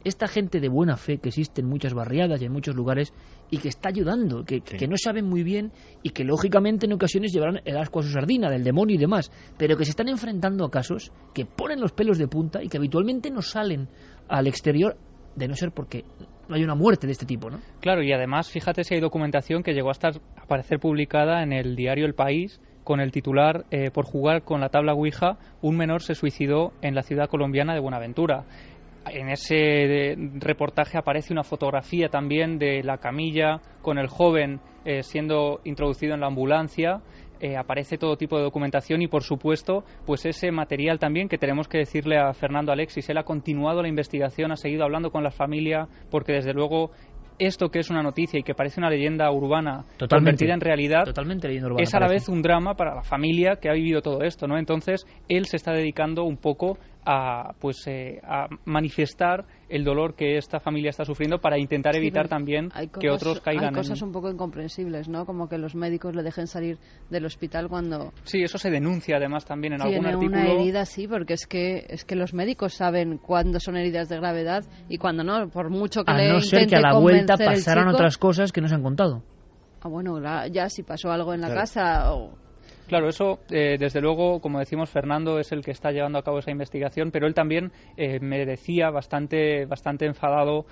esta gente de buena fe que existe en muchas barriadas y en muchos lugares y que está ayudando, que no saben muy bien y que lógicamente en ocasiones llevarán el asco a su sardina, del demonio y demás, pero que se están enfrentando a casos que ponen los pelos de punta y que habitualmente no salen al exterior, de no ser porque no hay una muerte de este tipo, ¿no? Claro, y además, fíjate si hay documentación que llegó a aparecer publicada en el diario El País con el titular, por jugar con la tabla Ouija, un menor se suicidó en la ciudad colombiana de Buenaventura. En ese reportaje aparece una fotografía también de la camilla con el joven siendo introducido en la ambulancia. Aparece todo tipo de documentación y, por supuesto, pues ese material también que tenemos que decirle a Fernando Alexis. Él ha continuado la investigación, ha seguido hablando con la familia, porque desde luego esto que es una noticia y que parece una leyenda urbana convertida en realidad, leyenda urbana, es a la vez un drama para la familia que ha vivido todo esto, ¿no? Entonces él se está dedicando un poco a manifestar el dolor que esta familia está sufriendo para intentar evitar también que otros caigan en... Hay cosas un poco incomprensibles, ¿no? Como que los médicos le dejen salir del hospital cuando... Sí, eso se denuncia además también en algún artículo. Tiene una herida, sí, porque es que los médicos saben cuándo son heridas de gravedad y cuándo no, por mucho que le intente convencer el chico. A no ser que a la vuelta pasaran otras cosas que nos han contado. Bueno, ya si pasó algo en la casa o... Claro, eso, desde luego, como decimos, Fernando es el que está llevando a cabo esa investigación, pero él también me decía bastante enfadado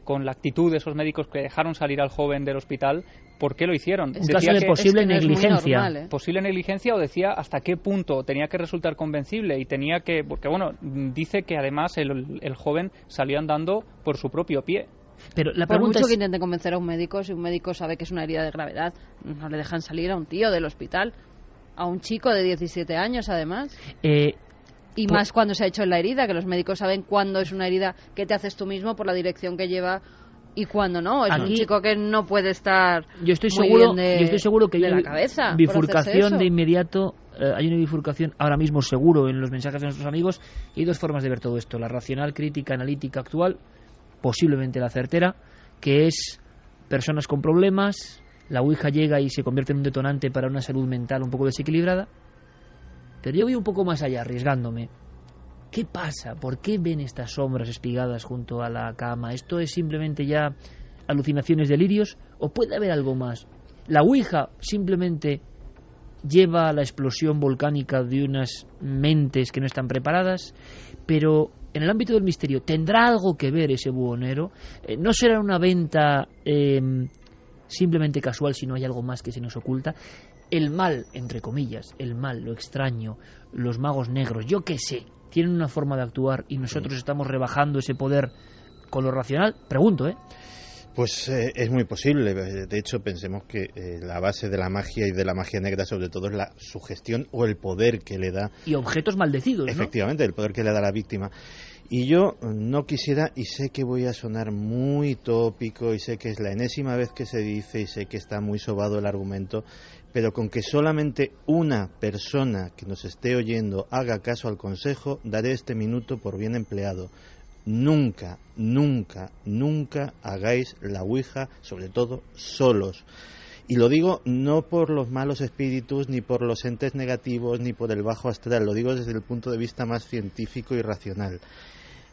con la actitud de esos médicos que dejaron salir al joven del hospital. ¿Por qué lo hicieron? En caso de posible negligencia. Normal, posible negligencia, o decía hasta qué punto tenía que resultar convencible y tenía que... Porque, bueno, dice que además el joven salió andando por su propio pie. Pero la por pregunta mucho es... que intenten convencer a un médico, si un médico sabe que es una herida de gravedad, no le dejan salir a un tío del hospital, a un chico de 17 años además. Y más cuando se ha hecho en la herida, que los médicos saben cuándo es una herida que te haces tú mismo por la dirección que lleva y cuándo no. Es un chico que no puede estar yo estoy muy seguro que de hay la cabeza bifurcación de inmediato. Hay una bifurcación ahora mismo seguro en los mensajes de nuestros amigos, y hay dos formas de ver todo esto: la racional, crítica, analítica, actual, posiblemente la certera, que es personas con problemas, la Ouija llega y se convierte en un detonante para una salud mental un poco desequilibrada. Pero yo voy un poco más allá, arriesgándome. ¿Qué pasa? ¿Por qué ven estas sombras espigadas junto a la cama? ¿Esto es simplemente ya alucinaciones, delirios? ¿O puede haber algo más? La Ouija simplemente lleva a la explosión volcánica de unas mentes que no están preparadas, pero en el ámbito del misterio, ¿tendrá algo que ver ese buhonero? ¿No será una venta simplemente casual, si no hay algo más que se nos oculta? El mal, entre comillas, el mal, lo extraño, los magos negros, yo qué sé, tienen una forma de actuar y nosotros estamos rebajando ese poder con lo racional. Pregunto, Pues es muy posible. De hecho, pensemos que la base de la magia y de la magia negra, sobre todo, es la sugestión o el poder que le da. Y objetos maldecidos, ¿no? Efectivamente, el poder que le da a la víctima. Y yo no quisiera, y sé que voy a sonar muy tópico, y sé que es la enésima vez que se dice, y sé que está muy sobado el argumento, pero con que solamente una persona que nos esté oyendo haga caso al consejo, daré este minuto por bien empleado. Nunca, nunca, nunca hagáis la Ouija, sobre todo solos. Y lo digo no por los malos espíritus, ni por los entes negativos, ni por el bajo astral, lo digo desde el punto de vista más científico y racional.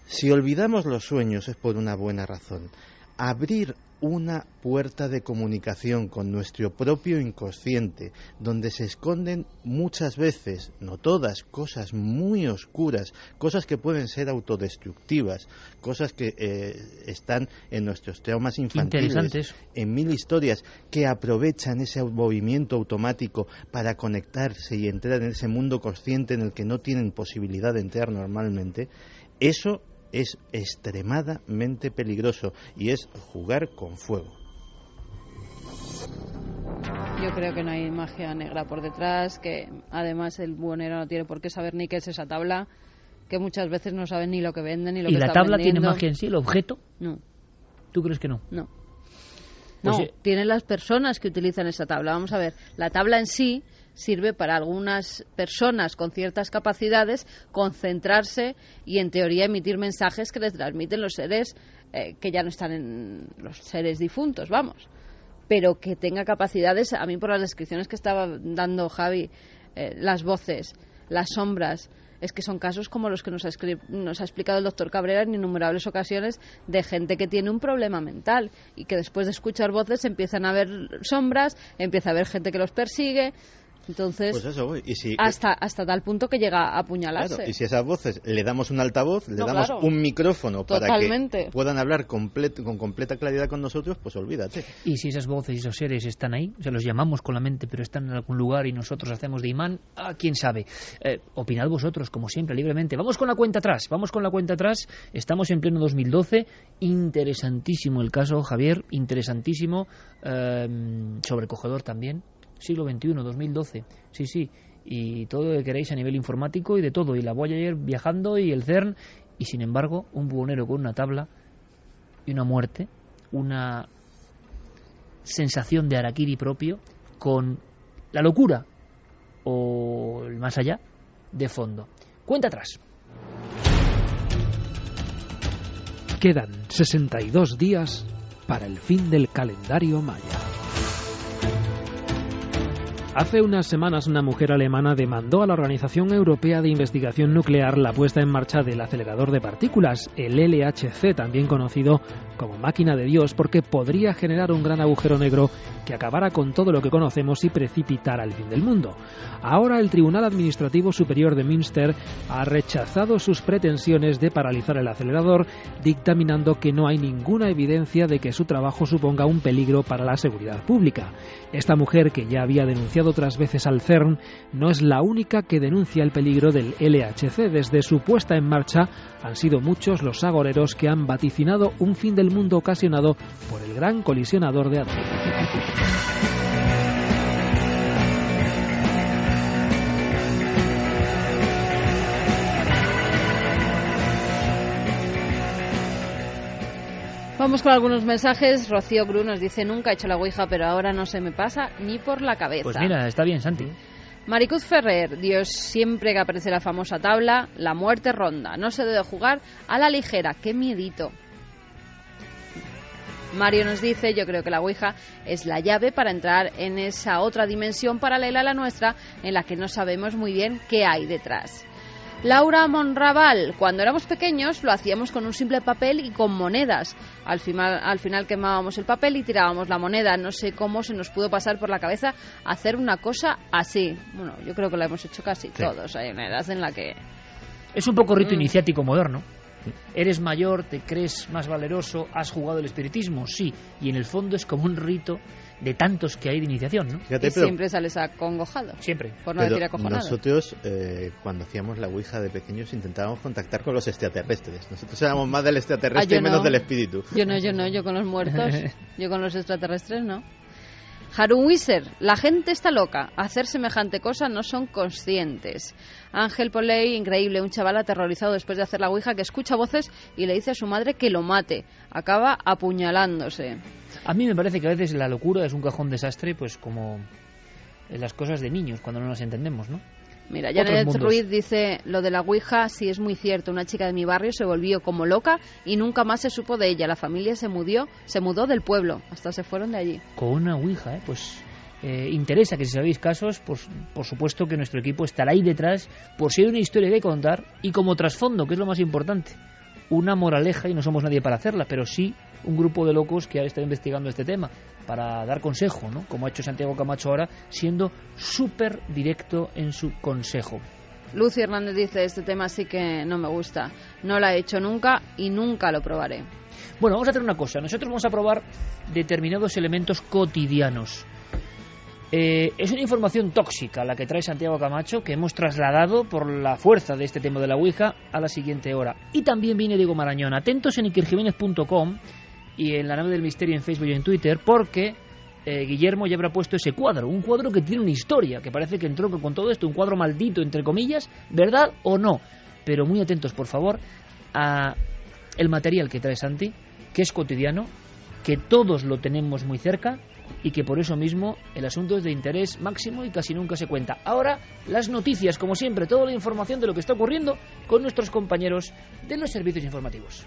Si olvidamos los sueños es por una buena razón. Abrir una puerta de comunicación con nuestro propio inconsciente, donde se esconden muchas veces, no todas, cosas muy oscuras, cosas que pueden ser autodestructivas, cosas que están en nuestros traumas infantiles, en mil historias, que aprovechan ese movimiento automático para conectarse y entrar en ese mundo consciente en el que no tienen posibilidad de entrar normalmente. Eso es extremadamente peligroso y es jugar con fuego. Yo creo que no hay magia negra por detrás, que además el buhonero no tiene por qué saber ni qué es esa tabla, que muchas veces no saben ni lo que venden ni lo que están vendiendo. ¿Y la tabla tiene magia en sí, el objeto? No. ¿Tú crees que no? No. No, tienen las personas que utilizan esa tabla. Vamos a ver, la tabla en sí sirve para algunas personas con ciertas capacidades concentrarse y en teoría emitir mensajes que les transmiten los seres que ya no están en los seres difuntos, vamos, pero que tenga capacidades. A mí, por las descripciones que estaba dando Javi, las voces, las sombras, es que son casos como los que nos ha explicado el doctor Cabrera en innumerables ocasiones, de gente que tiene un problema mental y que después de escuchar voces empiezan a ver sombras, empieza a haber gente que los persigue. Entonces, pues eso voy. ¿Y si, hasta tal punto que llega a apuñalarse. Claro, y si a esas voces le damos un altavoz, le damos un micrófono para que puedan hablar con completa claridad con nosotros, pues olvídate. Y si esas voces y esos seres están ahí, o sea, los llamamos con la mente, pero están en algún lugar y nosotros hacemos de imán, quién sabe. Opinad vosotros, como siempre, libremente. Vamos con la cuenta atrás. Estamos en pleno 2012. Interesantísimo el caso, Javier, interesantísimo, sobrecogedor también. Siglo XXI, 2012, sí, y todo lo que queréis a nivel informático y de todo, y la Voyager viajando y el CERN, y sin embargo un buhonero con una tabla y una muerte, una sensación de harakiri propio, con la locura o el más allá de fondo. Cuenta atrás. Quedan 62 días para el fin del calendario maya. Hace unas semanas una mujer alemana demandó a la Organización Europea de Investigación Nuclear la puesta en marcha del acelerador de partículas, el LHC, también conocido como máquina de Dios, porque podría generar un gran agujero negro que acabara con todo lo que conocemos y precipitara el fin del mundo. Ahora el Tribunal Administrativo Superior de Münster ha rechazado sus pretensiones de paralizar el acelerador, dictaminando que no hay ninguna evidencia de que su trabajo suponga un peligro para la seguridad pública. Esta mujer, que ya había denunciado otras veces al CERN, no es la única que denuncia el peligro del LHC. Desde su puesta en marcha han sido muchos los agoreros que han vaticinado un fin del mundo ocasionado por el gran colisionador de hadrones. Vamos con algunos mensajes. Rocío Gru nos dice: nunca he hecho la ouija, pero ahora no se me pasa ni por la cabeza. Pues mira, está bien, Santi. Maricuz Ferrer: Dios, siempre que aparece la famosa tabla, la muerte ronda. No se debe jugar a la ligera. ¡Qué miedito! Mario nos dice: yo creo que la ouija es la llave para entrar en esa otra dimensión paralela a la nuestra, en la que no sabemos muy bien qué hay detrás. Laura Monraval: cuando éramos pequeños lo hacíamos con un simple papel y con monedas. Al final quemábamos el papel y tirábamos la moneda. No sé cómo se nos pudo pasar por la cabeza hacer una cosa así. Bueno, yo creo que lo hemos hecho casi todos. Hay una edad en la que... Es un poco rito iniciático moderno. Eres mayor, te crees más valeroso, has jugado el espiritismo, sí, y en el fondo es como un rito de tantos que hay de iniciación, ¿no? Fíjate, siempre sales acongojado. Siempre. Por no decir acojonado. Nosotros, cuando hacíamos la ouija de pequeños, intentábamos contactar con los extraterrestres. Nosotros éramos más del extraterrestre y menos del espíritu. Yo no, yo con los muertos, yo con los extraterrestres no. Harun Wisser: la gente está loca, hacer semejante cosa no son conscientes. Ángel Poley: increíble, un chaval aterrorizado después de hacer la ouija que escucha voces y le dice a su madre que lo mate, acaba apuñalándose. A mí me parece que a veces la locura es un cajón desastre, pues como las cosas de niños cuando no las entendemos, ¿no? Mira, Janet Ruiz dice: lo de la ouija sí es muy cierto. Una chica de mi barrio se volvió como loca y nunca más se supo de ella. La familia se mudó del pueblo, hasta se fueron de allí. Con una ouija, pues interesa que si sabéis casos, pues por supuesto que nuestro equipo estará ahí detrás por si hay una historia que contar y como trasfondo, que es lo más importante, una moraleja, y no somos nadie para hacerla, pero sí un grupo de locos que ha estado investigando este tema para dar consejo, ¿no? Como ha hecho Santiago Camacho ahora, siendo súper directo en su consejo. Lucy Hernández dice: este tema sí que no me gusta, no la he hecho nunca y nunca lo probaré. Bueno, vamos a hacer una cosa, nosotros vamos a probar determinados elementos cotidianos. Es una información tóxica la que trae Santiago Camacho, que hemos trasladado por la fuerza de este tema de la ouija a la siguiente hora. Y también viene Diego Marañón. Atentos en ikerjiménez.com y en La Nave del Misterio en Facebook y en Twitter, porque Guillermo ya habrá puesto ese cuadro, un cuadro que tiene una historia, que parece que entró con todo esto, un cuadro maldito, entre comillas, ¿verdad o no? Pero muy atentos, por favor, a el material que trae Santi, que es cotidiano, que todos lo tenemos muy cerca y que por eso mismo el asunto es de interés máximo y casi nunca se cuenta. Ahora, las noticias, como siempre, toda la información de lo que está ocurriendo con nuestros compañeros de los servicios informativos.